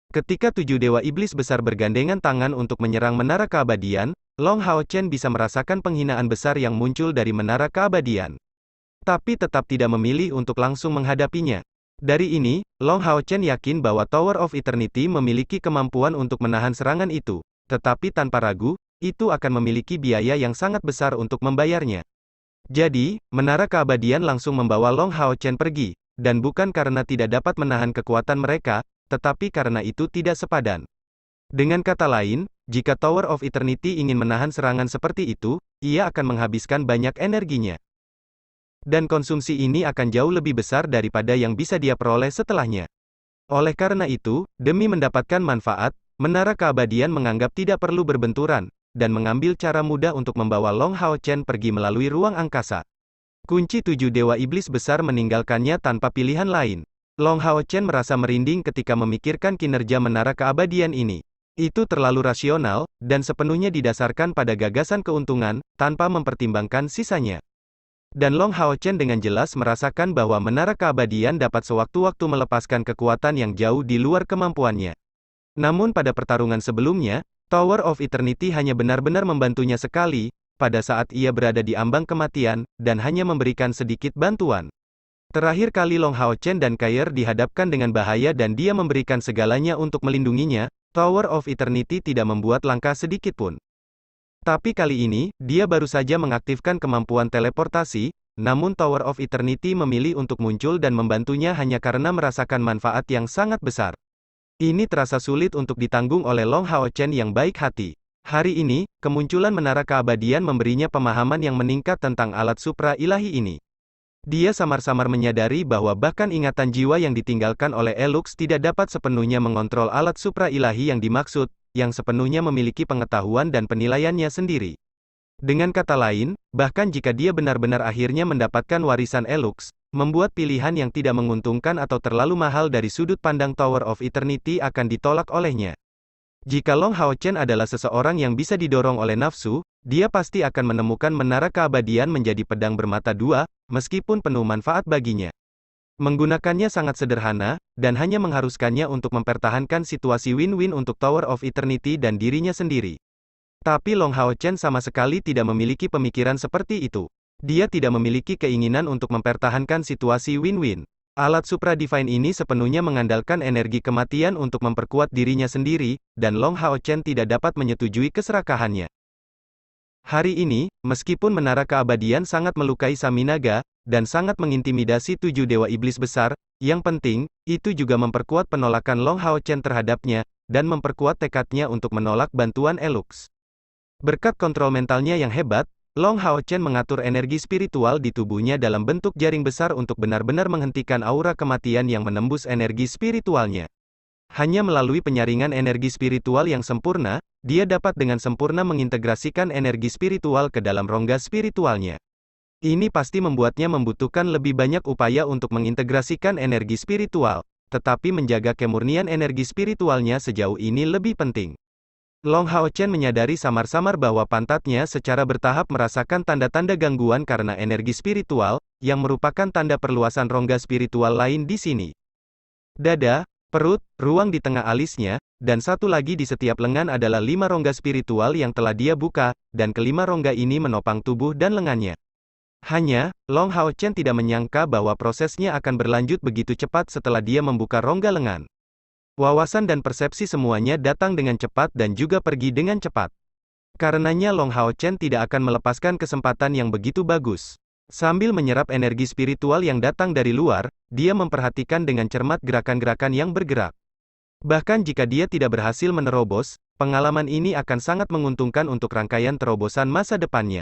Ketika 7 dewa iblis besar bergandengan tangan untuk menyerang menara keabadian, Long Hao Chen bisa merasakan penghinaan besar yang muncul dari menara keabadian. Tapi tetap tidak memilih untuk langsung menghadapinya. Dari ini, Long Hao Chen yakin bahwa Tower of Eternity memiliki kemampuan untuk menahan serangan itu, tetapi tanpa ragu, itu akan memiliki biaya yang sangat besar untuk membayarnya. Jadi, menara keabadian langsung membawa Long Hao Chen pergi, dan bukan karena tidak dapat menahan kekuatan mereka, tetapi karena itu tidak sepadan. Dengan kata lain, jika Tower of Eternity ingin menahan serangan seperti itu, ia akan menghabiskan banyak energinya. Dan konsumsi ini akan jauh lebih besar daripada yang bisa dia peroleh setelahnya. Oleh karena itu, demi mendapatkan manfaat, menara keabadian menganggap tidak perlu berbenturan, dan mengambil cara mudah untuk membawa Long Hao Chen pergi melalui ruang angkasa. Kunci 7 dewa iblis besar meninggalkannya tanpa pilihan lain. Long Hao Chen merasa merinding ketika memikirkan kinerja menara keabadian ini. Itu terlalu rasional, dan sepenuhnya didasarkan pada gagasan keuntungan, tanpa mempertimbangkan sisanya. Dan Long Hao Chen dengan jelas merasakan bahwa menara keabadian dapat sewaktu-waktu melepaskan kekuatan yang jauh di luar kemampuannya. Namun pada pertarungan sebelumnya, Tower of Eternity hanya benar-benar membantunya sekali, pada saat ia berada di ambang kematian, dan hanya memberikan sedikit bantuan. Terakhir kali Long Hao Chen dan Kair dihadapkan dengan bahaya dan dia memberikan segalanya untuk melindunginya, Tower of Eternity tidak membuat langkah sedikit pun. Tapi kali ini, dia baru saja mengaktifkan kemampuan teleportasi, namun Tower of Eternity memilih untuk muncul dan membantunya hanya karena merasakan manfaat yang sangat besar. Ini terasa sulit untuk ditanggung oleh Long Hao Chen yang baik hati. Hari ini, kemunculan Menara Keabadian memberinya pemahaman yang meningkat tentang alat supra ilahi ini. Dia samar-samar menyadari bahwa bahkan ingatan jiwa yang ditinggalkan oleh Elux tidak dapat sepenuhnya mengontrol alat supra ilahi yang dimaksud, yang sepenuhnya memiliki pengetahuan dan penilaiannya sendiri. Dengan kata lain, bahkan jika dia benar-benar akhirnya mendapatkan warisan Elux, membuat pilihan yang tidak menguntungkan atau terlalu mahal dari sudut pandang Tower of Eternity akan ditolak olehnya. Jika Long Hao Chen adalah seseorang yang bisa didorong oleh nafsu, dia pasti akan menemukan Menara Keabadian menjadi pedang bermata dua, meskipun penuh manfaat baginya. Menggunakannya sangat sederhana, dan hanya mengharuskannya untuk mempertahankan situasi win-win untuk Tower of Eternity dan dirinya sendiri. Tapi Long Hao Chen sama sekali tidak memiliki pemikiran seperti itu. Dia tidak memiliki keinginan untuk mempertahankan situasi win-win. Alat Supra Divine ini sepenuhnya mengandalkan energi kematian untuk memperkuat dirinya sendiri, dan Long Hao Chen tidak dapat menyetujui keserakahannya. Hari ini, meskipun Menara Keabadian sangat melukai Saminaga, dan sangat mengintimidasi 7 dewa iblis besar, yang penting, itu juga memperkuat penolakan Long Hao Chen terhadapnya, dan memperkuat tekadnya untuk menolak bantuan Elux. Berkat kontrol mentalnya yang hebat, Long Hao Chen mengatur energi spiritual di tubuhnya dalam bentuk jaring besar untuk benar-benar menghentikan aura kematian yang menembus energi spiritualnya. Hanya melalui penyaringan energi spiritual yang sempurna, dia dapat dengan sempurna mengintegrasikan energi spiritual ke dalam rongga spiritualnya. Ini pasti membuatnya membutuhkan lebih banyak upaya untuk mengintegrasikan energi spiritual, tetapi menjaga kemurnian energi spiritualnya sejauh ini lebih penting. Long Hao Chen menyadari samar-samar bahwa pantatnya secara bertahap merasakan tanda-tanda gangguan karena energi spiritual, yang merupakan tanda perluasan rongga spiritual lain di sini. Dada, perut, ruang di tengah alisnya, dan satu lagi di setiap lengan adalah 5 rongga spiritual yang telah dia buka, dan kelima rongga ini menopang tubuh dan lengannya. Hanya, Long Hao Chen tidak menyangka bahwa prosesnya akan berlanjut begitu cepat setelah dia membuka rongga lengan. Wawasan dan persepsi semuanya datang dengan cepat dan juga pergi dengan cepat. Karenanya Long Hao Chen tidak akan melepaskan kesempatan yang begitu bagus. Sambil menyerap energi spiritual yang datang dari luar, dia memperhatikan dengan cermat gerakan-gerakan yang bergerak. Bahkan jika dia tidak berhasil menerobos, pengalaman ini akan sangat menguntungkan untuk rangkaian terobosan masa depannya.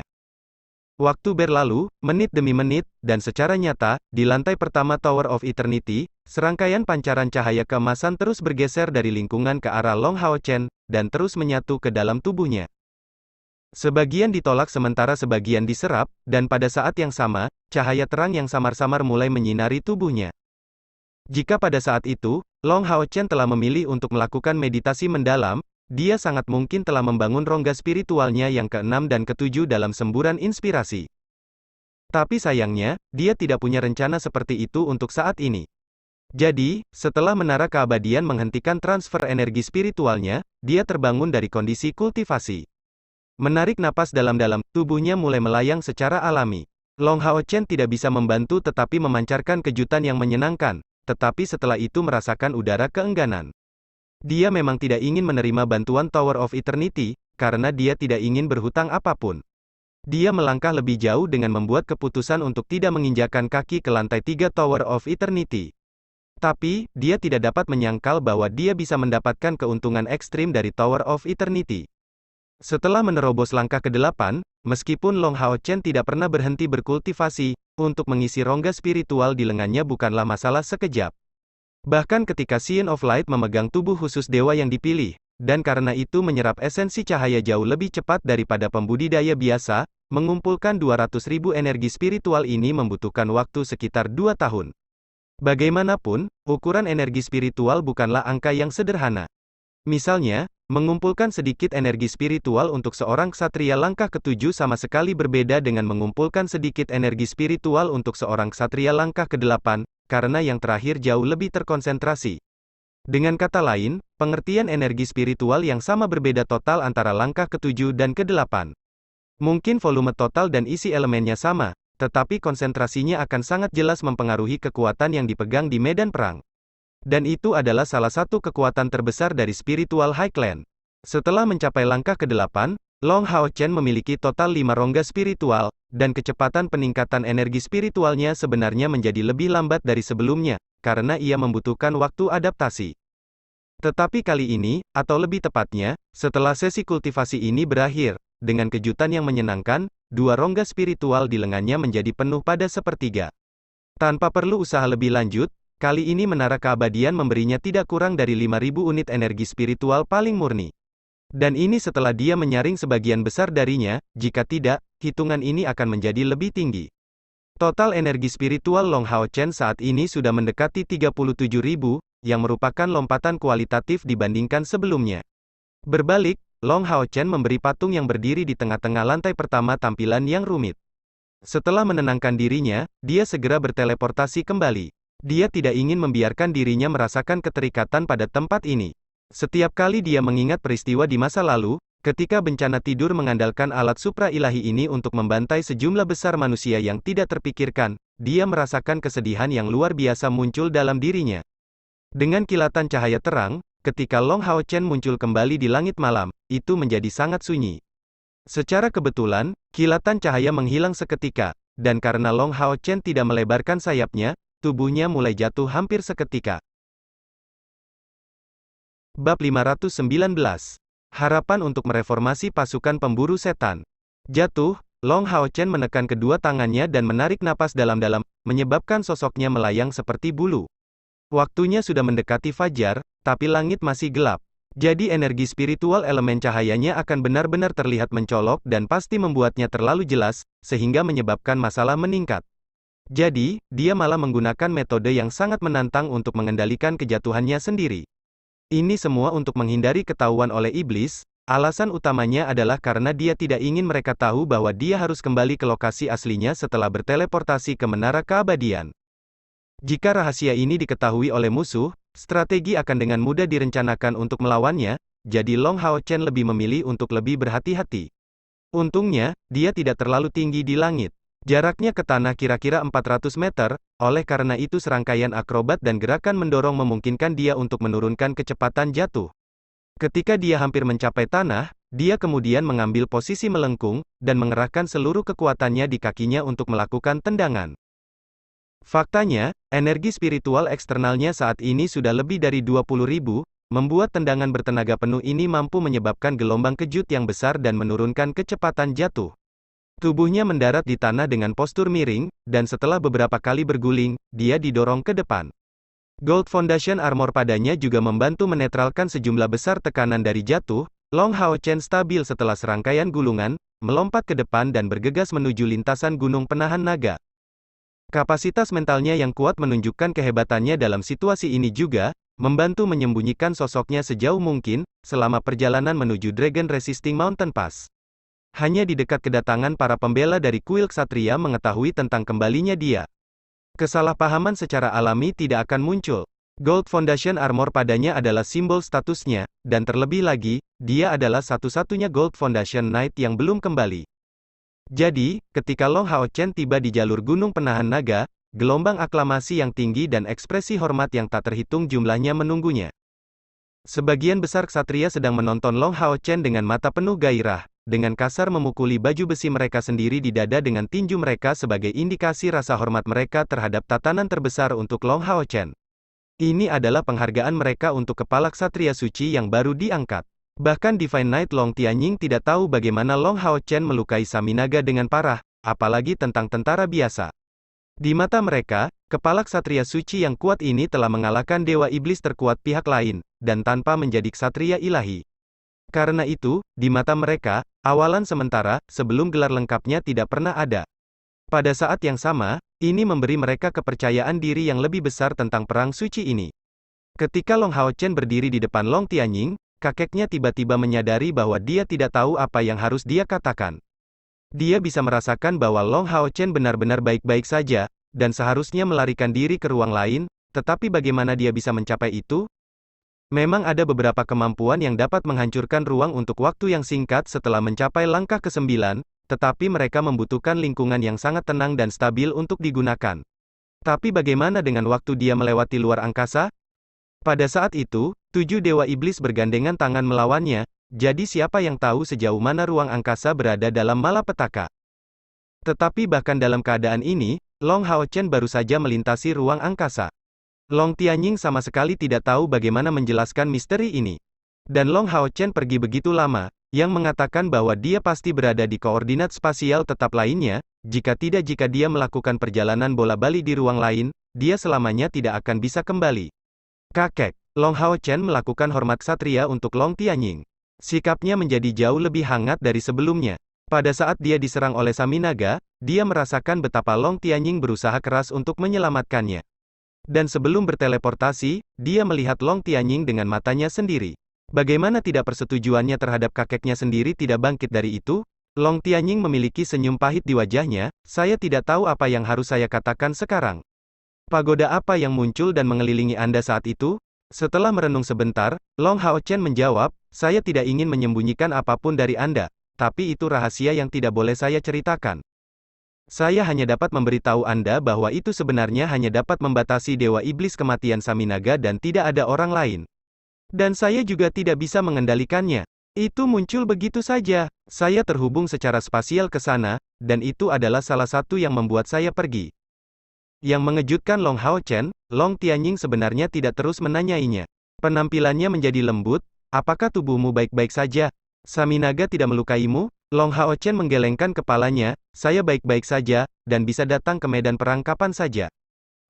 Waktu berlalu, menit demi menit, dan secara nyata, di lantai pertama Tower of Eternity, serangkaian pancaran cahaya keemasan terus bergeser dari lingkungan ke arah Long Hao Chen, dan terus menyatu ke dalam tubuhnya. Sebagian ditolak sementara sebagian diserap, dan pada saat yang sama, cahaya terang yang samar-samar mulai menyinari tubuhnya. Jika pada saat itu, Long Hao Chen telah memilih untuk melakukan meditasi mendalam, dia sangat mungkin telah membangun rongga spiritualnya yang ke-6 dan ke-7 dalam semburan inspirasi. Tapi sayangnya, dia tidak punya rencana seperti itu untuk saat ini. Jadi, setelah Menara Keabadian menghentikan transfer energi spiritualnya, dia terbangun dari kondisi kultivasi. Menarik napas dalam-dalam, tubuhnya mulai melayang secara alami. Long Hao Chen tidak bisa membantu tetapi memancarkan kejutan yang menyenangkan, tetapi setelah itu merasakan udara keengganan. Dia memang tidak ingin menerima bantuan Tower of Eternity, karena dia tidak ingin berhutang apapun. Dia melangkah lebih jauh dengan membuat keputusan untuk tidak menginjakkan kaki ke lantai 3 Tower of Eternity. Tapi, dia tidak dapat menyangkal bahwa dia bisa mendapatkan keuntungan ekstrim dari Tower of Eternity. Setelah menerobos langkah ke-8, meskipun Long Hao Chen tidak pernah berhenti berkultivasi, untuk mengisi rongga spiritual di lengannya bukanlah masalah sekejap. Bahkan ketika Scion of Light memegang tubuh khusus dewa yang dipilih, dan karena itu menyerap esensi cahaya jauh lebih cepat daripada pembudidaya biasa, mengumpulkan 200.000 energi spiritual ini membutuhkan waktu sekitar 2 tahun. Bagaimanapun, ukuran energi spiritual bukanlah angka yang sederhana. Misalnya, mengumpulkan sedikit energi spiritual untuk seorang ksatria langkah ke-7 sama sekali berbeda dengan mengumpulkan sedikit energi spiritual untuk seorang ksatria langkah ke-8, karena yang terakhir jauh lebih terkonsentrasi. Dengan kata lain, pengertian energi spiritual yang sama berbeda total antara langkah ke-7 dan ke-8. Mungkin volume total dan isi elemennya sama, tetapi konsentrasinya akan sangat jelas mempengaruhi kekuatan yang dipegang di medan perang. Dan itu adalah salah satu kekuatan terbesar dari spiritual High Clan. Setelah mencapai langkah ke-8, Long Hao Chen memiliki total 5 rongga spiritual, dan kecepatan peningkatan energi spiritualnya sebenarnya menjadi lebih lambat dari sebelumnya, karena ia membutuhkan waktu adaptasi. Tetapi kali ini, atau lebih tepatnya, setelah sesi kultivasi ini berakhir, dengan kejutan yang menyenangkan, 2 rongga spiritual di lengannya menjadi penuh pada sepertiga. Tanpa perlu usaha lebih lanjut, kali ini Menara Keabadian memberinya tidak kurang dari 5.000 unit energi spiritual paling murni. Dan ini setelah dia menyaring sebagian besar darinya, jika tidak, hitungan ini akan menjadi lebih tinggi. Total energi spiritual Long Hao Chen saat ini sudah mendekati 37.000, yang merupakan lompatan kualitatif dibandingkan sebelumnya. Berbalik, Long Hao Chen memberi patung yang berdiri di tengah-tengah lantai pertama tampilan yang rumit. Setelah menenangkan dirinya, dia segera berteleportasi kembali. Dia tidak ingin membiarkan dirinya merasakan keterikatan pada tempat ini. Setiap kali dia mengingat peristiwa di masa lalu, ketika bencana tidur mengandalkan alat supra ilahi ini untuk membantai sejumlah besar manusia yang tidak terpikirkan, dia merasakan kesedihan yang luar biasa muncul dalam dirinya. Dengan kilatan cahaya terang, ketika Long Hao Chen muncul kembali di langit malam, itu menjadi sangat sunyi. Secara kebetulan, kilatan cahaya menghilang seketika, dan karena Long Hao Chen tidak melebarkan sayapnya, tubuhnya mulai jatuh hampir seketika. Bab 519. Harapan untuk mereformasi pasukan pemburu setan. Jatuh, Long Hao Chen menekan kedua tangannya dan menarik napas dalam-dalam, menyebabkan sosoknya melayang seperti bulu. Waktunya sudah mendekati fajar, tapi langit masih gelap. Jadi energi spiritual elemen cahayanya akan benar-benar terlihat mencolok dan pasti membuatnya terlalu jelas, sehingga menyebabkan masalah meningkat. Jadi, dia malah menggunakan metode yang sangat menantang untuk mengendalikan kejatuhannya sendiri. Ini semua untuk menghindari ketahuan oleh iblis, alasan utamanya adalah karena dia tidak ingin mereka tahu bahwa dia harus kembali ke lokasi aslinya setelah berteleportasi ke Menara Keabadian. Jika rahasia ini diketahui oleh musuh, strategi akan dengan mudah direncanakan untuk melawannya, jadi Long Hao Chen lebih memilih untuk lebih berhati-hati. Untungnya, dia tidak terlalu tinggi di langit. Jaraknya ke tanah kira-kira 400 meter, oleh karena itu serangkaian akrobat dan gerakan mendorong memungkinkan dia untuk menurunkan kecepatan jatuh. Ketika dia hampir mencapai tanah, dia kemudian mengambil posisi melengkung, dan mengerahkan seluruh kekuatannya di kakinya untuk melakukan tendangan. Faktanya, energi spiritual eksternalnya saat ini sudah lebih dari 20.000, membuat tendangan bertenaga penuh ini mampu menyebabkan gelombang kejut yang besar dan menurunkan kecepatan jatuh. Tubuhnya mendarat di tanah dengan postur miring, dan setelah beberapa kali berguling, dia didorong ke depan. Gold Foundation Armor padanya juga membantu menetralkan sejumlah besar tekanan dari jatuh. Long Hao Chen stabil setelah serangkaian gulungan, melompat ke depan dan bergegas menuju lintasan gunung penahan naga. Kapasitas mentalnya yang kuat menunjukkan kehebatannya dalam situasi ini juga, membantu menyembunyikan sosoknya sejauh mungkin, selama perjalanan menuju Dragon Resisting Mountain Pass. Hanya di dekat kedatangan para pembela dari kuil ksatria mengetahui tentang kembalinya dia. Kesalahpahaman secara alami tidak akan muncul. Gold Foundation Armor padanya adalah simbol statusnya, dan terlebih lagi, dia adalah satu-satunya Gold Foundation Knight yang belum kembali. Jadi, ketika Long Hao Chen tiba di jalur gunung penahan naga, gelombang aklamasi yang tinggi dan ekspresi hormat yang tak terhitung jumlahnya menunggunya. Sebagian besar ksatria sedang menonton Long Hao Chen dengan mata penuh gairah, dengan kasar memukuli baju besi mereka sendiri di dada dengan tinju mereka sebagai indikasi rasa hormat mereka terhadap tatanan terbesar untuk Long Hao Chen. Ini adalah penghargaan mereka untuk kepala ksatria suci yang baru diangkat. Bahkan Divine Knight Long Tianying tidak tahu bagaimana Long Hao Chen melukai Saminaga dengan parah, apalagi tentang tentara biasa. Di mata mereka, kepala ksatria suci yang kuat ini telah mengalahkan dewa iblis terkuat pihak lain, dan tanpa menjadi ksatria ilahi. Karena itu, di mata mereka, awalan sementara, sebelum gelar lengkapnya tidak pernah ada. Pada saat yang sama, ini memberi mereka kepercayaan diri yang lebih besar tentang perang suci ini. Ketika Long Hao Chen berdiri di depan Long Tianying, kakeknya tiba-tiba menyadari bahwa dia tidak tahu apa yang harus dia katakan. Dia bisa merasakan bahwa Long Hao Chen benar-benar baik-baik saja, dan seharusnya melarikan diri ke ruang lain, tetapi bagaimana dia bisa mencapai itu? Memang ada beberapa kemampuan yang dapat menghancurkan ruang untuk waktu yang singkat setelah mencapai langkah ke-9, tetapi mereka membutuhkan lingkungan yang sangat tenang dan stabil untuk digunakan. Tapi bagaimana dengan waktu dia melewati luar angkasa? Pada saat itu, 7 dewa iblis bergandengan tangan melawannya, Jadi siapa yang tahu sejauh mana ruang angkasa berada dalam malapetaka? Tetapi bahkan dalam keadaan ini, Long Haochen baru saja melintasi ruang angkasa. Long Tianying sama sekali tidak tahu bagaimana menjelaskan misteri ini. Dan Long Haochen pergi begitu lama, yang mengatakan bahwa dia pasti berada di koordinat spasial tetap lainnya, jika dia melakukan perjalanan bola-balik di ruang lain, dia selamanya tidak akan bisa kembali. Kakek, Long Haochen melakukan hormat ksatria untuk Long Tianying. Sikapnya menjadi jauh lebih hangat dari sebelumnya. Pada saat dia diserang oleh Saminaga, dia merasakan betapa Long Tianying berusaha keras untuk menyelamatkannya. Dan sebelum berteleportasi, dia melihat Long Tianying dengan matanya sendiri. Bagaimana tidak persetujuannya terhadap kakeknya sendiri tidak bangkit dari itu? Long Tianying memiliki senyum pahit di wajahnya, saya tidak tahu apa yang harus saya katakan sekarang. Pagoda apa yang muncul dan mengelilingi Anda saat itu? Setelah merenung sebentar, Long Haochen menjawab, saya tidak ingin menyembunyikan apapun dari Anda, tapi itu rahasia yang tidak boleh saya ceritakan. Saya hanya dapat memberitahu Anda bahwa itu sebenarnya hanya dapat membatasi Dewa Iblis Kematian Saminaga dan tidak ada orang lain. Dan saya juga tidak bisa mengendalikannya. Itu muncul begitu saja. Saya terhubung secara spasial ke sana, dan itu adalah salah satu yang membuat saya pergi. Yang mengejutkan Long Haochen, Long Tianying sebenarnya tidak terus menanyainya. Penampilannya menjadi lembut, apakah tubuhmu baik-baik saja? Saminaga tidak melukaimu? Long Haochen menggelengkan kepalanya, saya baik-baik saja, dan bisa datang ke medan perang kapan saja.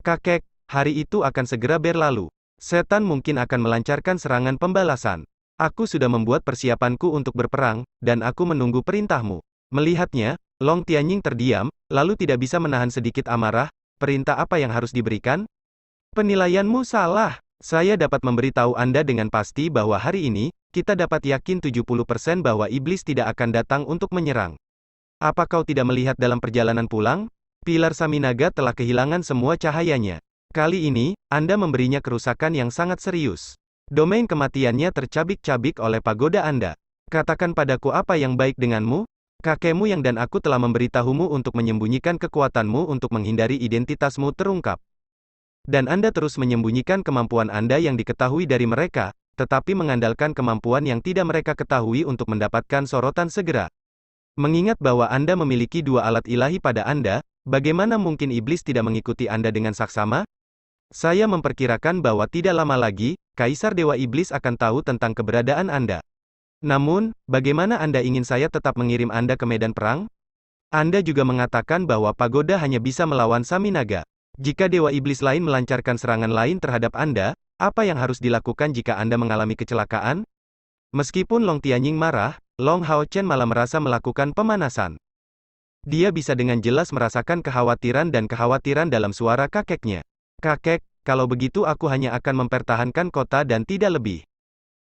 Kakek, hari itu akan segera berlalu. Setan mungkin akan melancarkan serangan pembalasan. Aku sudah membuat persiapanku untuk berperang, dan aku menunggu perintahmu. Melihatnya, Long Tianying terdiam, lalu tidak bisa menahan sedikit amarah. Perintah apa yang harus diberikan? Penilaianmu salah. Saya dapat memberitahu Anda dengan pasti bahwa hari ini, kita dapat yakin 70% bahwa iblis tidak akan datang untuk menyerang. Apa kau tidak melihat dalam perjalanan pulang? Pilar Saminaga telah kehilangan semua cahayanya. Kali ini, Anda memberinya kerusakan yang sangat serius. Domain kematiannya tercabik-cabik oleh pagoda Anda. Katakan padaku apa yang baik denganmu? Kakekmu yang dan aku telah memberitahumu untuk menyembunyikan kekuatanmu untuk menghindari identitasmu terungkap. Dan Anda terus menyembunyikan kemampuan Anda yang diketahui dari mereka, tetapi mengandalkan kemampuan yang tidak mereka ketahui untuk mendapatkan sorotan segera. Mengingat bahwa Anda memiliki dua alat ilahi pada Anda, bagaimana mungkin iblis tidak mengikuti Anda dengan saksama? Saya memperkirakan bahwa tidak lama lagi, Kaisar Dewa Iblis akan tahu tentang keberadaan Anda. Namun, bagaimana Anda ingin saya tetap mengirim Anda ke medan perang? Anda juga mengatakan bahwa pagoda hanya bisa melawan Saminaga. Jika Dewa Iblis lain melancarkan serangan lain terhadap Anda, apa yang harus dilakukan jika Anda mengalami kecelakaan? Meskipun Long Tianying marah, Long Haochen malah merasa melakukan pemanasan. Dia bisa dengan jelas merasakan kekhawatiran dalam suara kakeknya. Kakek, kalau begitu aku hanya akan mempertahankan kota dan tidak lebih.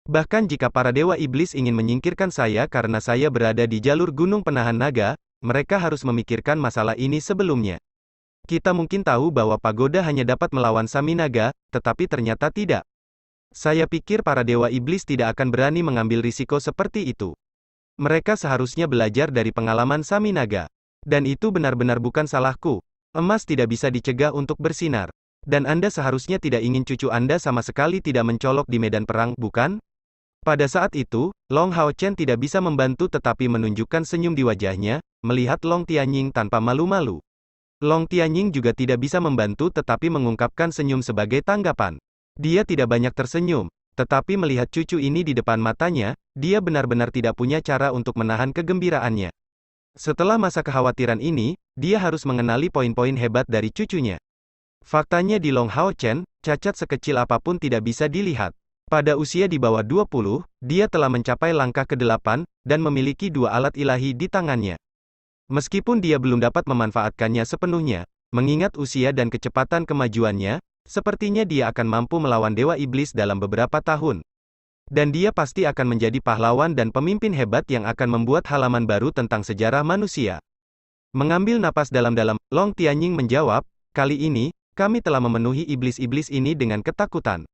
Bahkan jika para Dewa Iblis ingin menyingkirkan saya karena saya berada di jalur gunung penahan naga, mereka harus memikirkan masalah ini sebelumnya. Kita mungkin tahu bahwa pagoda hanya dapat melawan Saminaga, tetapi ternyata tidak. Saya pikir para Dewa Iblis tidak akan berani mengambil risiko seperti itu. Mereka seharusnya belajar dari pengalaman Saminaga. Dan itu benar-benar bukan salahku. Emas tidak bisa dicegah untuk bersinar. Dan Anda seharusnya tidak ingin cucu Anda sama sekali tidak mencolok di medan perang, bukan? Pada saat itu, Long Haochen tidak bisa membantu tetapi menunjukkan senyum di wajahnya, melihat Long Tianying tanpa malu-malu. Long Tianying juga tidak bisa membantu tetapi mengungkapkan senyum sebagai tanggapan. Dia tidak banyak tersenyum, tetapi melihat cucu ini di depan matanya, dia benar-benar tidak punya cara untuk menahan kegembiraannya. Setelah masa kekhawatiran ini, dia harus mengenali poin-poin hebat dari cucunya. Faktanya di Long Haochen, cacat sekecil apapun tidak bisa dilihat. Pada usia di bawah 20, dia telah mencapai langkah ke-8, dan memiliki dua alat ilahi di tangannya. Meskipun dia belum dapat memanfaatkannya sepenuhnya, mengingat usia dan kecepatan kemajuannya, sepertinya dia akan mampu melawan Dewa Iblis dalam beberapa tahun. Dan dia pasti akan menjadi pahlawan dan pemimpin hebat yang akan membuat halaman baru tentang sejarah manusia. Mengambil napas dalam-dalam, Long Tianying menjawab, kali ini, kami telah memenuhi iblis-iblis ini dengan ketakutan.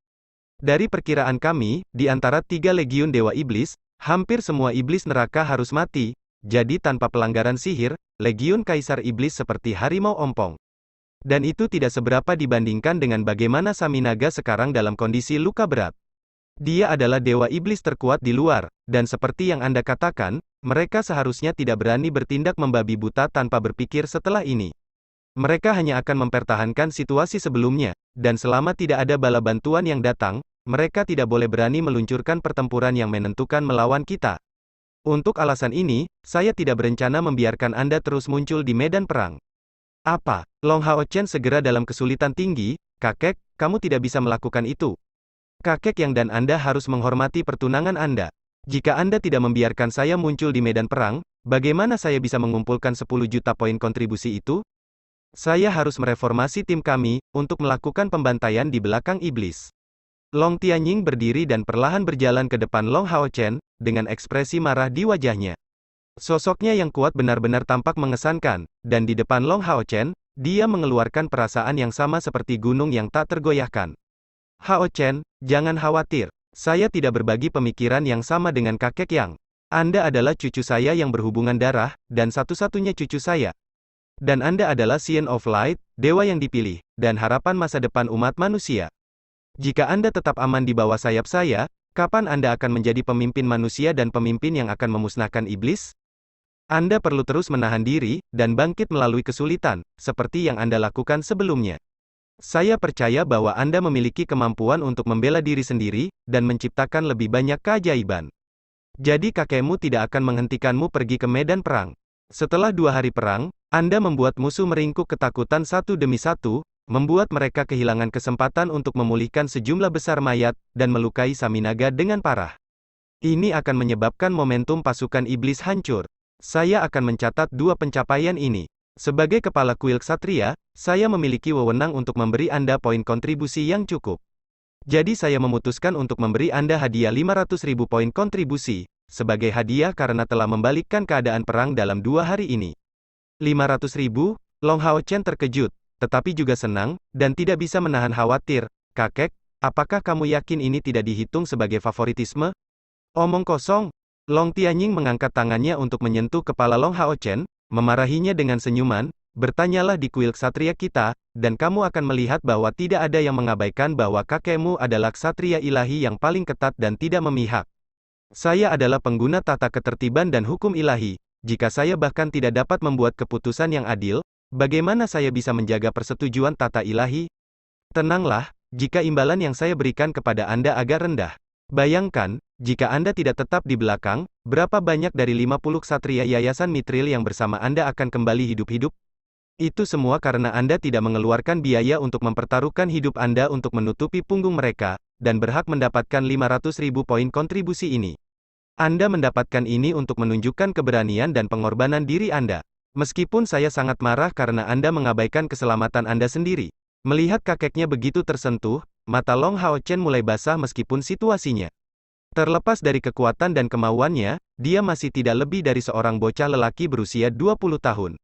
Dari perkiraan kami, di antara 3 legiun Dewa Iblis, hampir semua iblis neraka harus mati, jadi tanpa pelanggaran sihir, legiun Kaisar Iblis seperti harimau ompong. Dan itu tidak seberapa dibandingkan dengan bagaimana Saminaga sekarang dalam kondisi luka berat. Dia adalah dewa iblis terkuat di luar, dan seperti yang Anda katakan, mereka seharusnya tidak berani bertindak membabi buta tanpa berpikir setelah ini. Mereka hanya akan mempertahankan situasi sebelumnya, dan selama tidak ada bala bantuan yang datang, mereka tidak boleh berani meluncurkan pertempuran yang menentukan melawan kita. Untuk alasan ini, saya tidak berencana membiarkan Anda terus muncul di medan perang. Apa? Long Hao Chen segera dalam kesulitan tinggi, kakek, kamu tidak bisa melakukan itu. Kakek Yang dan Anda harus menghormati pertunangan Anda. Jika Anda tidak membiarkan saya muncul di medan perang, bagaimana saya bisa mengumpulkan 10 juta poin kontribusi itu? Saya harus mereformasi tim kami, untuk melakukan pembantaian di belakang iblis. Long Tianying berdiri dan perlahan berjalan ke depan Long Hao Chen, dengan ekspresi marah di wajahnya. Sosoknya yang kuat benar-benar tampak mengesankan, dan di depan Long Hao Chen, dia mengeluarkan perasaan yang sama seperti gunung yang tak tergoyahkan. Hao Chen, jangan khawatir. Saya tidak berbagi pemikiran yang sama dengan kakek Yang. Anda adalah cucu saya yang berhubungan darah, dan satu-satunya cucu saya. Dan Anda adalah Scion of Light, dewa yang dipilih, dan harapan masa depan umat manusia. Jika Anda tetap aman di bawah sayap saya, kapan Anda akan menjadi pemimpin manusia dan pemimpin yang akan memusnahkan iblis? Anda perlu terus menahan diri, dan bangkit melalui kesulitan, seperti yang Anda lakukan sebelumnya. Saya percaya bahwa Anda memiliki kemampuan untuk membela diri sendiri, dan menciptakan lebih banyak keajaiban. Jadi kakekmu tidak akan menghentikanmu pergi ke medan perang. Setelah 2 hari perang, Anda membuat musuh meringkuk ketakutan satu demi satu, membuat mereka kehilangan kesempatan untuk memulihkan sejumlah besar mayat, dan melukai Saminaga dengan parah. Ini akan menyebabkan momentum pasukan iblis hancur. Saya akan mencatat 2 pencapaian ini. Sebagai kepala kuil ksatria, saya memiliki wewenang untuk memberi Anda poin kontribusi yang cukup. Jadi saya memutuskan untuk memberi Anda hadiah 500.000 poin kontribusi, sebagai hadiah karena telah membalikkan keadaan perang dalam 2 hari ini. 500.000? Long Hao Chen terkejut, tetapi juga senang, dan tidak bisa menahan khawatir. Kakek, apakah kamu yakin ini tidak dihitung sebagai favoritisme? Omong kosong. Long Tianying mengangkat tangannya untuk menyentuh kepala Long Hao Chen, memarahinya dengan senyuman, bertanyalah di kuil ksatria kita, dan kamu akan melihat bahwa tidak ada yang mengabaikan bahwa kakekmu adalah ksatria ilahi yang paling ketat dan tidak memihak. Saya adalah pengguna tata ketertiban dan hukum ilahi. Jika saya bahkan tidak dapat membuat keputusan yang adil, bagaimana saya bisa menjaga persetujuan tata ilahi? Tenanglah, jika imbalan yang saya berikan kepada Anda agak rendah. Bayangkan, jika Anda tidak tetap di belakang, berapa banyak dari 50 ksatria Yayasan Mithril yang bersama Anda akan kembali hidup-hidup? Itu semua karena Anda tidak mengeluarkan biaya untuk mempertaruhkan hidup Anda untuk menutupi punggung mereka, dan berhak mendapatkan 500.000 poin kontribusi ini. Anda mendapatkan ini untuk menunjukkan keberanian dan pengorbanan diri Anda. Meskipun saya sangat marah karena Anda mengabaikan keselamatan Anda sendiri. Melihat kakeknya begitu tersentuh, mata Long Hao Chen mulai basah meskipun situasinya. Terlepas dari kekuatan dan kemauannya, dia masih tidak lebih dari seorang bocah lelaki berusia 20 tahun.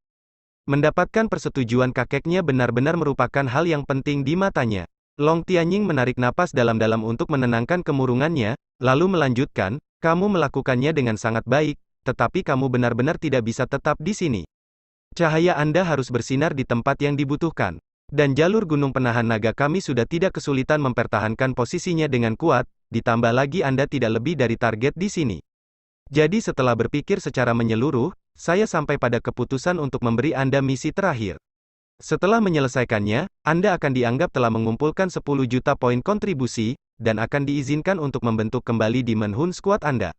Mendapatkan persetujuan kakeknya benar-benar merupakan hal yang penting di matanya. Long Tianying menarik napas dalam-dalam untuk menenangkan kemurungannya, lalu melanjutkan, kamu melakukannya dengan sangat baik, tetapi kamu benar-benar tidak bisa tetap di sini. Cahaya Anda harus bersinar di tempat yang dibutuhkan. Dan jalur gunung penahan naga kami sudah tidak kesulitan mempertahankan posisinya dengan kuat, ditambah lagi Anda tidak lebih dari target di sini. Jadi setelah berpikir secara menyeluruh, saya sampai pada keputusan untuk memberi Anda misi terakhir. Setelah menyelesaikannya, Anda akan dianggap telah mengumpulkan 10 juta poin kontribusi, dan akan diizinkan untuk membentuk kembali Demon Hun Squad Anda.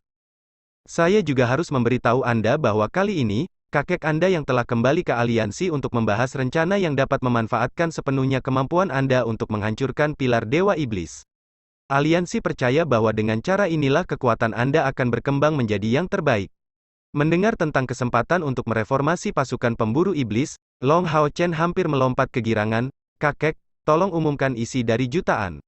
Saya juga harus memberitahu Anda bahwa kali ini, kakek Anda yang telah kembali ke aliansi untuk membahas rencana yang dapat memanfaatkan sepenuhnya kemampuan Anda untuk menghancurkan pilar Dewa Iblis. Aliansi percaya bahwa dengan cara inilah kekuatan Anda akan berkembang menjadi yang terbaik. Mendengar tentang kesempatan untuk mereformasi pasukan pemburu iblis, Long Hao Chen hampir melompat kegirangan, kakek, tolong umumkan isi dari jutaan.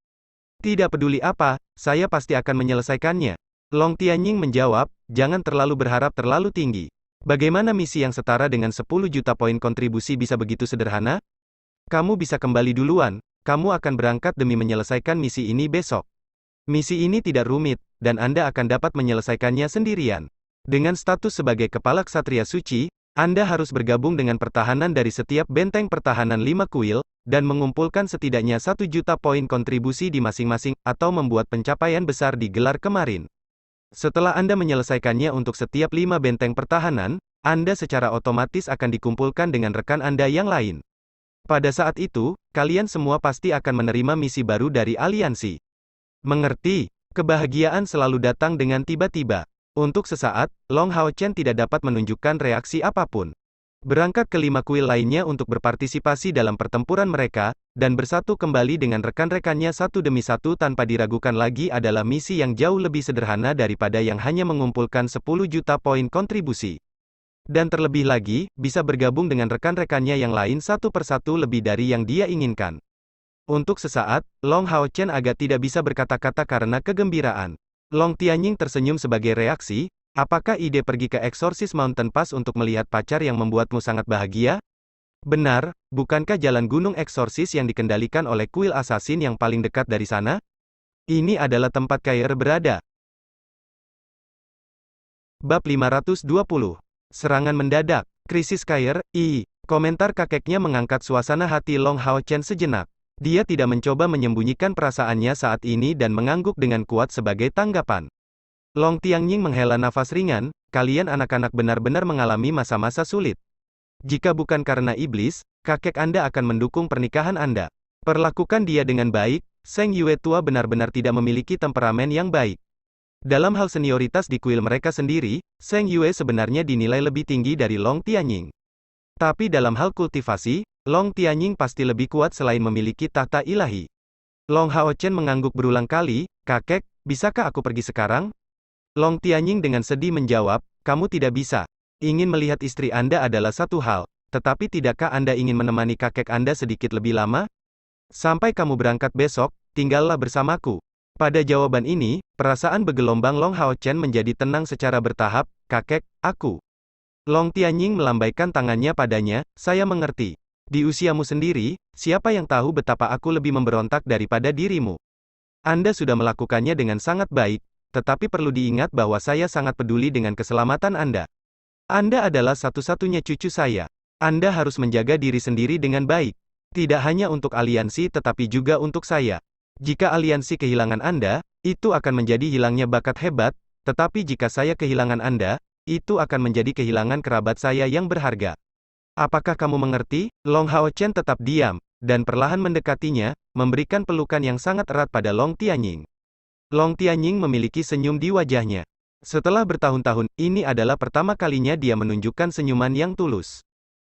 Tidak peduli apa, saya pasti akan menyelesaikannya. Long Tianying menjawab, jangan terlalu berharap terlalu tinggi. Bagaimana misi yang setara dengan 10 juta poin kontribusi bisa begitu sederhana? Kamu bisa kembali duluan, kamu akan berangkat demi menyelesaikan misi ini besok. Misi ini tidak rumit, dan Anda akan dapat menyelesaikannya sendirian. Dengan status sebagai kepala ksatria suci, Anda harus bergabung dengan pertahanan dari setiap benteng pertahanan 5 kuil, dan mengumpulkan setidaknya 1 juta poin kontribusi di masing-masing, atau membuat pencapaian besar di gelar kemarin. Setelah Anda menyelesaikannya untuk setiap 5 benteng pertahanan, Anda secara otomatis akan dikumpulkan dengan rekan Anda yang lain. Pada saat itu, kalian semua pasti akan menerima misi baru dari aliansi. Mengerti? Kebahagiaan selalu datang dengan tiba-tiba. Untuk sesaat, Long Hao Chen tidak dapat menunjukkan reaksi apapun. Berangkat ke 5 kuil lainnya untuk berpartisipasi dalam pertempuran mereka, dan bersatu kembali dengan rekan-rekannya satu demi satu tanpa diragukan lagi adalah misi yang jauh lebih sederhana daripada yang hanya mengumpulkan 10 juta poin kontribusi. Dan terlebih lagi, bisa bergabung dengan rekan-rekannya yang lain satu persatu lebih dari yang dia inginkan. Untuk sesaat, Long Hao Chen agak tidak bisa berkata-kata karena kegembiraan. Long Tianying tersenyum sebagai reaksi. Apakah ide pergi ke Exorcist Mountain Pass untuk melihat pacar yang membuatmu sangat bahagia? Benar, bukankah jalan gunung Exorcist yang dikendalikan oleh kuil assassin yang paling dekat dari sana? Ini adalah tempat Kair berada. Bab 520. Serangan mendadak. Krisis Kair, Komentar kakeknya mengangkat suasana hati Long Hao Chen sejenak. Dia tidak mencoba menyembunyikan perasaannya saat ini dan mengangguk dengan kuat sebagai tanggapan. Long Tianying menghela nafas ringan, kalian anak-anak benar-benar mengalami masa-masa sulit. Jika bukan karena iblis, kakek Anda akan mendukung pernikahan Anda. Perlakukan dia dengan baik. Seng Yue tua benar-benar tidak memiliki temperamen yang baik. Dalam hal senioritas di kuil mereka sendiri, Seng Yue sebenarnya dinilai lebih tinggi dari Long Tianying. Tapi dalam hal kultivasi, Long Tianying pasti lebih kuat selain memiliki tahta ilahi. Long Hao Chen mengangguk berulang kali, kakek, bisakah aku pergi sekarang? Long Tianying dengan sedih menjawab, kamu tidak bisa. Ingin melihat istri Anda adalah satu hal, tetapi tidakkah Anda ingin menemani kakek Anda sedikit lebih lama? Sampai kamu berangkat besok, tinggallah bersamaku. Pada jawaban ini, perasaan bergelombang Long Hao Chen menjadi tenang secara bertahap, kakek, aku. Long Tianying melambaikan tangannya padanya, saya mengerti. Di usiamu sendiri, siapa yang tahu betapa aku lebih memberontak daripada dirimu? Anda sudah melakukannya dengan sangat baik. Tetapi perlu diingat bahwa saya sangat peduli dengan keselamatan Anda. Anda adalah satu-satunya cucu saya. Anda harus menjaga diri sendiri dengan baik. Tidak hanya untuk aliansi tetapi juga untuk saya. Jika aliansi kehilangan Anda, itu akan menjadi hilangnya bakat hebat, tetapi jika saya kehilangan Anda, itu akan menjadi kehilangan kerabat saya yang berharga. Apakah kamu mengerti? Long Hao Chen tetap diam, dan perlahan mendekatinya, memberikan pelukan yang sangat erat pada Long Tianying. Long Tianying memiliki senyum di wajahnya. Setelah bertahun-tahun, ini adalah pertama kalinya dia menunjukkan senyuman yang tulus.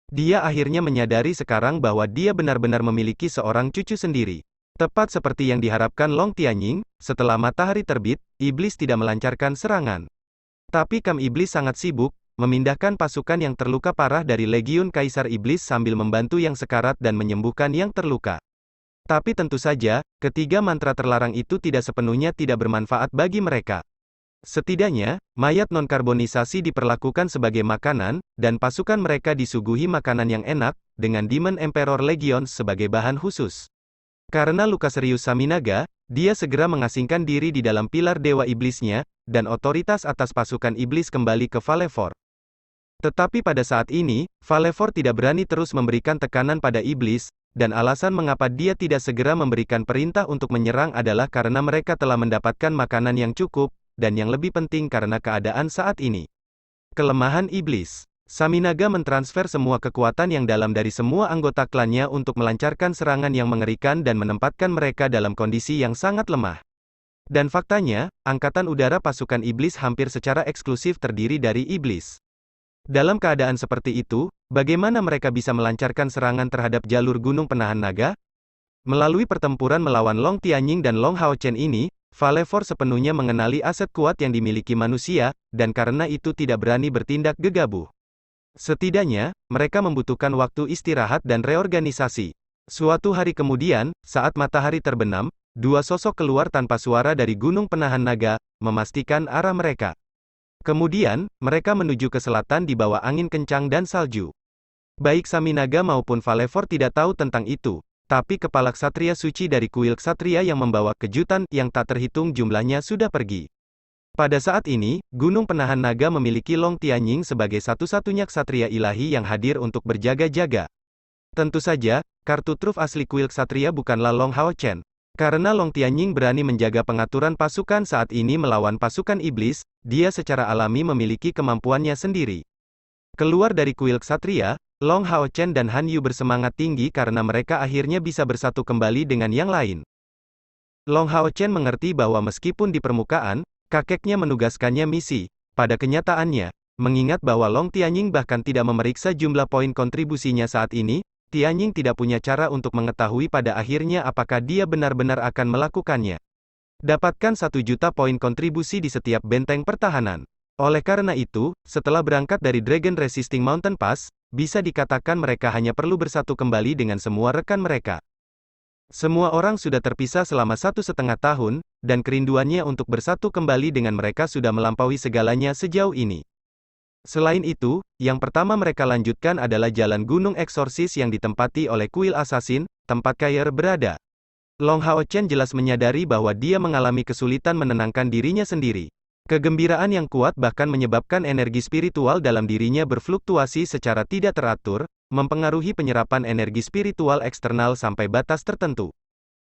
Dia akhirnya menyadari sekarang bahwa dia benar-benar memiliki seorang cucu sendiri. Tepat seperti yang diharapkan Long Tianying, setelah matahari terbit, iblis tidak melancarkan serangan. Tapi Kam Iblis sangat sibuk, memindahkan pasukan yang terluka parah dari Legiun Kaisar Iblis sambil membantu yang sekarat dan menyembuhkan yang terluka. Tapi tentu saja, ketiga mantra terlarang itu tidak sepenuhnya tidak bermanfaat bagi mereka. Setidaknya, mayat non-karbonisasi diperlakukan sebagai makanan, dan pasukan mereka disuguhi makanan yang enak, dengan Demon Emperor Legions sebagai bahan khusus. Karena luka serius Saminaga, dia segera mengasingkan diri di dalam pilar Dewa Iblisnya, dan otoritas atas pasukan iblis kembali ke Valefor. Tetapi pada saat ini, Valefor tidak berani terus memberikan tekanan pada iblis, dan alasan mengapa dia tidak segera memberikan perintah untuk menyerang adalah karena mereka telah mendapatkan makanan yang cukup, dan yang lebih penting karena keadaan saat ini. Kelemahan iblis. Saminaga mentransfer semua kekuatan yang dalam dari semua anggota klannya untuk melancarkan serangan yang mengerikan dan menempatkan mereka dalam kondisi yang sangat lemah. Dan faktanya, angkatan udara pasukan iblis hampir secara eksklusif terdiri dari iblis. Dalam keadaan seperti itu, bagaimana mereka bisa melancarkan serangan terhadap jalur gunung penahan naga? Melalui pertempuran melawan Long Tianying dan Long Hao Chen ini, Valefor sepenuhnya mengenali aset kuat yang dimiliki manusia, dan karena itu tidak berani bertindak gegabah. Setidaknya, mereka membutuhkan waktu istirahat dan reorganisasi. Suatu hari kemudian, saat matahari terbenam, dua sosok keluar tanpa suara dari gunung penahan naga, memastikan arah mereka. Kemudian, mereka menuju ke selatan di bawah angin kencang dan salju. Baik Saminaga maupun Valefor tidak tahu tentang itu, tapi kepala ksatria suci dari kuil ksatria yang membawa kejutan yang tak terhitung jumlahnya sudah pergi. Pada saat ini, Gunung Penahan Naga memiliki Long Tianying sebagai satu-satunya ksatria ilahi yang hadir untuk berjaga-jaga. Tentu saja, kartu truf asli kuil ksatria bukanlah Long Hao Chen. Karena Long Tianying berani menjaga pengaturan pasukan saat ini melawan pasukan iblis, dia secara alami memiliki kemampuannya sendiri. Keluar dari kuil ksatria, Long Hao Chen dan Han Yu bersemangat tinggi karena mereka akhirnya bisa bersatu kembali dengan yang lain. Long Hao Chen mengerti bahwa meskipun di permukaan, kakeknya menugaskannya misi, pada kenyataannya, mengingat bahwa Long Tianying bahkan tidak memeriksa jumlah poin kontribusinya saat ini, Tianying tidak punya cara untuk mengetahui pada akhirnya apakah dia benar-benar akan melakukannya. Dapatkan 1 juta poin kontribusi di setiap benteng pertahanan. Oleh karena itu, setelah berangkat dari Dragon Resisting Mountain Pass, bisa dikatakan mereka hanya perlu bersatu kembali dengan semua rekan mereka. Semua orang sudah terpisah selama 1,5 tahun, dan kerinduannya untuk bersatu kembali dengan mereka sudah melampaui segalanya sejauh ini. Selain itu, yang pertama mereka lanjutkan adalah jalan Gunung Eksorsis yang ditempati oleh kuil Assassin, tempat Kair berada. Long Hao Chen jelas menyadari bahwa dia mengalami kesulitan menenangkan dirinya sendiri. Kegembiraan yang kuat bahkan menyebabkan energi spiritual dalam dirinya berfluktuasi secara tidak teratur, mempengaruhi penyerapan energi spiritual eksternal sampai batas tertentu.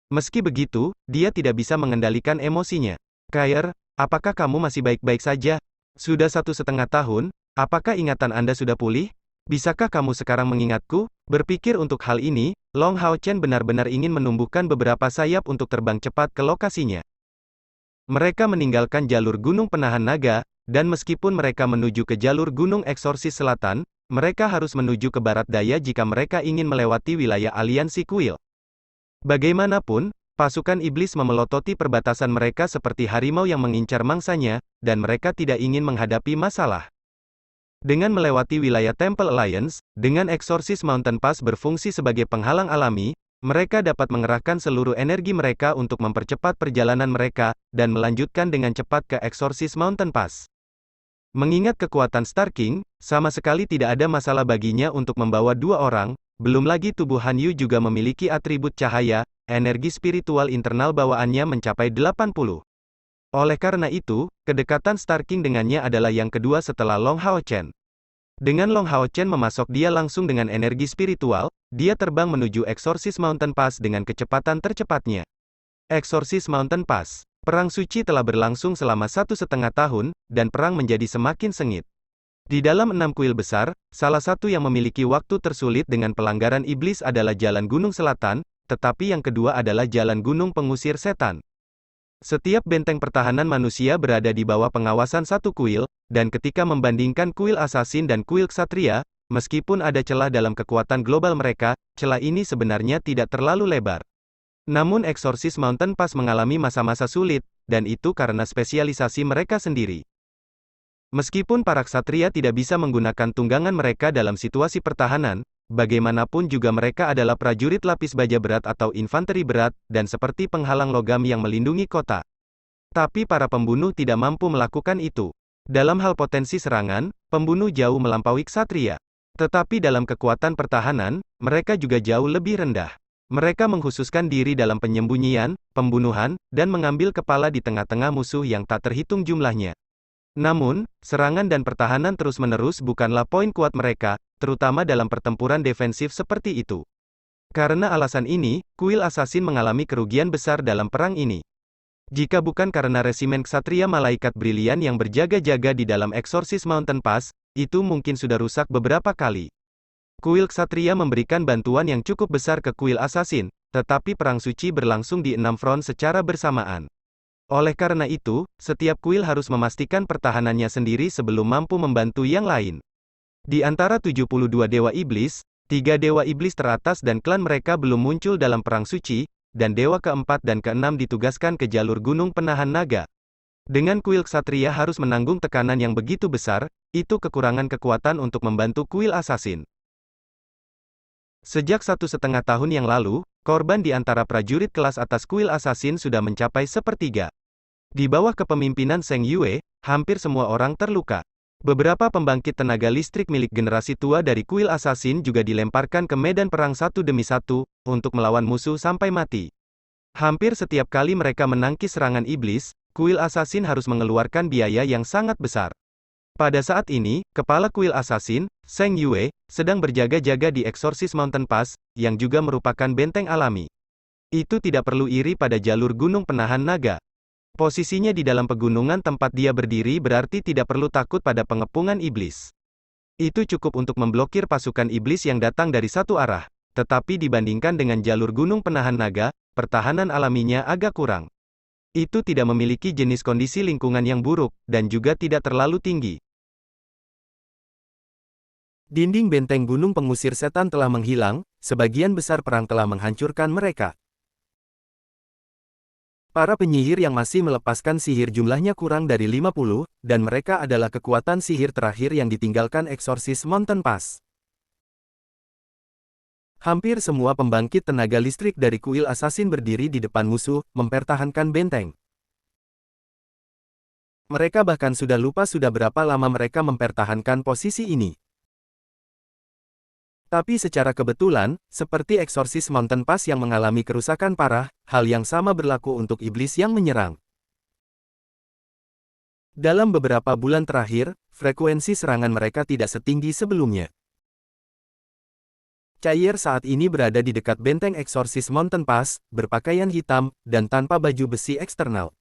Meski begitu, dia tidak bisa mengendalikan emosinya. Kair, apakah kamu masih baik-baik saja? Sudah 1,5 tahun, apakah ingatan Anda sudah pulih? Bisakah kamu sekarang mengingatku? Berpikir untuk hal ini, Long Hao Chen benar-benar ingin menumbuhkan beberapa sayap untuk terbang cepat ke lokasinya. Mereka meninggalkan jalur Gunung Penahan Naga, dan meskipun mereka menuju ke jalur Gunung Eksorsis Selatan, mereka harus menuju ke barat daya jika mereka ingin melewati wilayah aliansi kuil. Bagaimanapun, pasukan iblis memelototi perbatasan mereka seperti harimau yang mengincar mangsanya, dan mereka tidak ingin menghadapi masalah. Dengan melewati wilayah Temple Alliance, dengan Exorcist Mountain Pass berfungsi sebagai penghalang alami, mereka dapat mengerahkan seluruh energi mereka untuk mempercepat perjalanan mereka, dan melanjutkan dengan cepat ke Exorcist Mountain Pass. Mengingat kekuatan Star King, sama sekali tidak ada masalah baginya untuk membawa 2 orang, belum lagi tubuh Han Yu juga memiliki atribut cahaya, energi spiritual internal bawaannya mencapai 80. Oleh karena itu, kedekatan Star King dengannya adalah yang kedua setelah Long Hao Chen. Dengan Long Hao Chen memasok dia langsung dengan energi spiritual, dia terbang menuju Exorcist Mountain Pass dengan kecepatan tercepatnya. Exorcist Mountain Pass. Perang suci telah berlangsung selama 1,5 tahun, dan perang menjadi semakin sengit. Di dalam 6 kuil besar, salah satu yang memiliki waktu tersulit dengan pelanggaran iblis adalah Jalan Gunung Selatan, tetapi yang kedua adalah Jalan Gunung Pengusir Setan. Setiap benteng pertahanan manusia berada di bawah pengawasan satu kuil, dan ketika membandingkan kuil Assassin dan kuil Ksatria, meskipun ada celah dalam kekuatan global mereka, celah ini sebenarnya tidak terlalu lebar. Namun Exorcist Mountain Pass mengalami masa-masa sulit, dan itu karena spesialisasi mereka sendiri. Meskipun para Ksatria tidak bisa menggunakan tunggangan mereka dalam situasi pertahanan, bagaimanapun juga mereka adalah prajurit lapis baja berat atau infanteri berat, dan seperti penghalang logam yang melindungi kota. Tapi para pembunuh tidak mampu melakukan itu. Dalam hal potensi serangan, pembunuh jauh melampaui Ksatria. Tetapi dalam kekuatan pertahanan, mereka juga jauh lebih rendah. Mereka mengkhususkan diri dalam penyembunyian, pembunuhan, dan mengambil kepala di tengah-tengah musuh yang tak terhitung jumlahnya. Namun, serangan dan pertahanan terus-menerus bukanlah poin kuat mereka, terutama dalam pertempuran defensif seperti itu. Karena alasan ini, kuil Assassin mengalami kerugian besar dalam perang ini. Jika bukan karena resimen Ksatria Malaikat Brilian yang berjaga-jaga di dalam Exorcist Mountain Pass, itu mungkin sudah rusak beberapa kali. Kuil Ksatria memberikan bantuan yang cukup besar ke kuil Assassin, tetapi perang suci berlangsung di 6 front secara bersamaan. Oleh karena itu, setiap kuil harus memastikan pertahanannya sendiri sebelum mampu membantu yang lain. Di antara 72 dewa iblis, 3 dewa iblis teratas dan klan mereka belum muncul dalam perang suci, dan dewa keempat dan keenam ditugaskan ke jalur Gunung Penahan Naga. Dengan kuil Ksatria harus menanggung tekanan yang begitu besar, itu kekurangan kekuatan untuk membantu kuil Assassin. Sejak 1,5 tahun yang lalu, korban di antara prajurit kelas atas kuil Assassin sudah mencapai 1/3. Di bawah kepemimpinan Zheng Yue, hampir semua orang terluka. Beberapa pembangkit tenaga listrik milik generasi tua dari kuil Assassin juga dilemparkan ke medan perang satu demi satu, untuk melawan musuh sampai mati. Hampir setiap kali mereka menangkis serangan iblis, kuil Assassin harus mengeluarkan biaya yang sangat besar. Pada saat ini, kepala kuil assassin, Zheng Yue, sedang berjaga-jaga di Exorcist Mountain Pass, yang juga merupakan benteng alami. Itu tidak perlu iri pada jalur gunung penahan naga. Posisinya di dalam pegunungan tempat dia berdiri berarti tidak perlu takut pada pengepungan iblis. Itu cukup untuk memblokir pasukan iblis yang datang dari satu arah. Tetapi dibandingkan dengan jalur gunung penahan naga, pertahanan alaminya agak kurang. Itu tidak memiliki jenis kondisi lingkungan yang buruk, dan juga tidak terlalu tinggi. Dinding benteng gunung pengusir setan telah menghilang, sebagian besar perang telah menghancurkan mereka. Para penyihir yang masih melepaskan sihir jumlahnya kurang dari 50, dan mereka adalah kekuatan sihir terakhir yang ditinggalkan Exorcist Mountain Pass. Hampir semua pembangkit tenaga listrik dari kuil assassin berdiri di depan musuh, mempertahankan benteng. Mereka bahkan sudah lupa sudah berapa lama mereka mempertahankan posisi ini. Tapi secara kebetulan, seperti Exorcist Mountain Pass yang mengalami kerusakan parah, hal yang sama berlaku untuk iblis yang menyerang. Dalam beberapa bulan terakhir, frekuensi serangan mereka tidak setinggi sebelumnya. Chair saat ini berada di dekat benteng Exorcist Mountain Pass, berpakaian hitam, dan tanpa baju besi eksternal.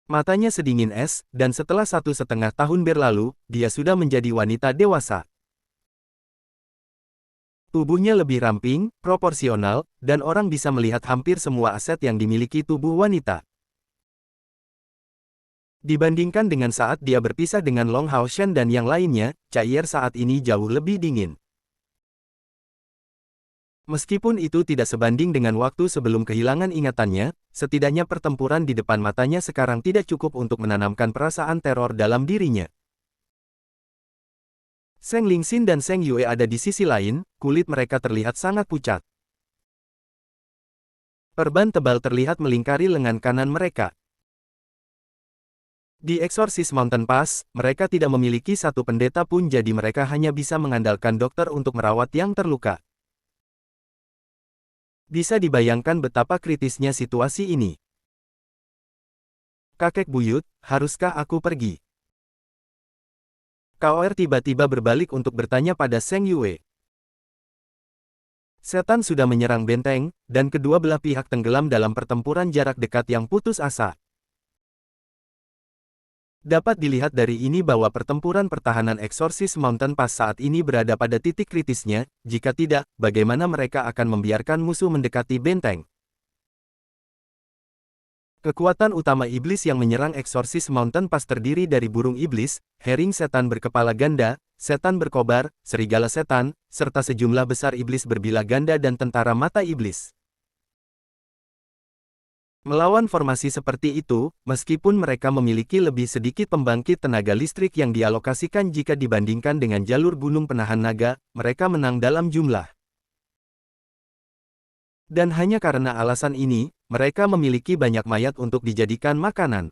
Matanya sedingin es, dan setelah 1,5 tahun berlalu, dia sudah menjadi wanita dewasa. Tubuhnya lebih ramping, proporsional, dan orang bisa melihat hampir semua aset yang dimiliki tubuh wanita. Dibandingkan dengan saat dia berpisah dengan Long Hao Shen dan yang lainnya, Chair saat ini jauh lebih dingin. Meskipun itu tidak sebanding dengan waktu sebelum kehilangan ingatannya, setidaknya pertempuran di depan matanya sekarang tidak cukup untuk menanamkan perasaan teror dalam dirinya. Zheng Lingxin dan Zheng Yue ada di sisi lain, kulit mereka terlihat sangat pucat. Perban tebal terlihat melingkari lengan kanan mereka. Di Exorcist Mountain Pass, mereka tidak memiliki satu pendeta pun jadi mereka hanya bisa mengandalkan dokter untuk merawat yang terluka. Bisa dibayangkan betapa kritisnya situasi ini. Kakek buyut, haruskah aku pergi? KOR tiba-tiba berbalik untuk bertanya pada Zheng Yue. Setan sudah menyerang benteng, dan kedua belah pihak tenggelam dalam pertempuran jarak dekat yang putus asa. Dapat dilihat dari ini bahwa pertempuran pertahanan Exorcist Mountain Pass saat ini berada pada titik kritisnya, jika tidak, bagaimana mereka akan membiarkan musuh mendekati benteng? Kekuatan utama iblis yang menyerang Exorcist Mountain Pass terdiri dari burung iblis, herring setan berkepala ganda, setan berkobar, serigala setan, serta sejumlah besar iblis berbilah ganda dan tentara mata iblis. Melawan formasi seperti itu, meskipun mereka memiliki lebih sedikit pembangkit tenaga listrik yang dialokasikan jika dibandingkan dengan jalur gunung penahan naga, mereka menang dalam jumlah. Dan hanya karena alasan ini, mereka memiliki banyak mayat untuk dijadikan makanan.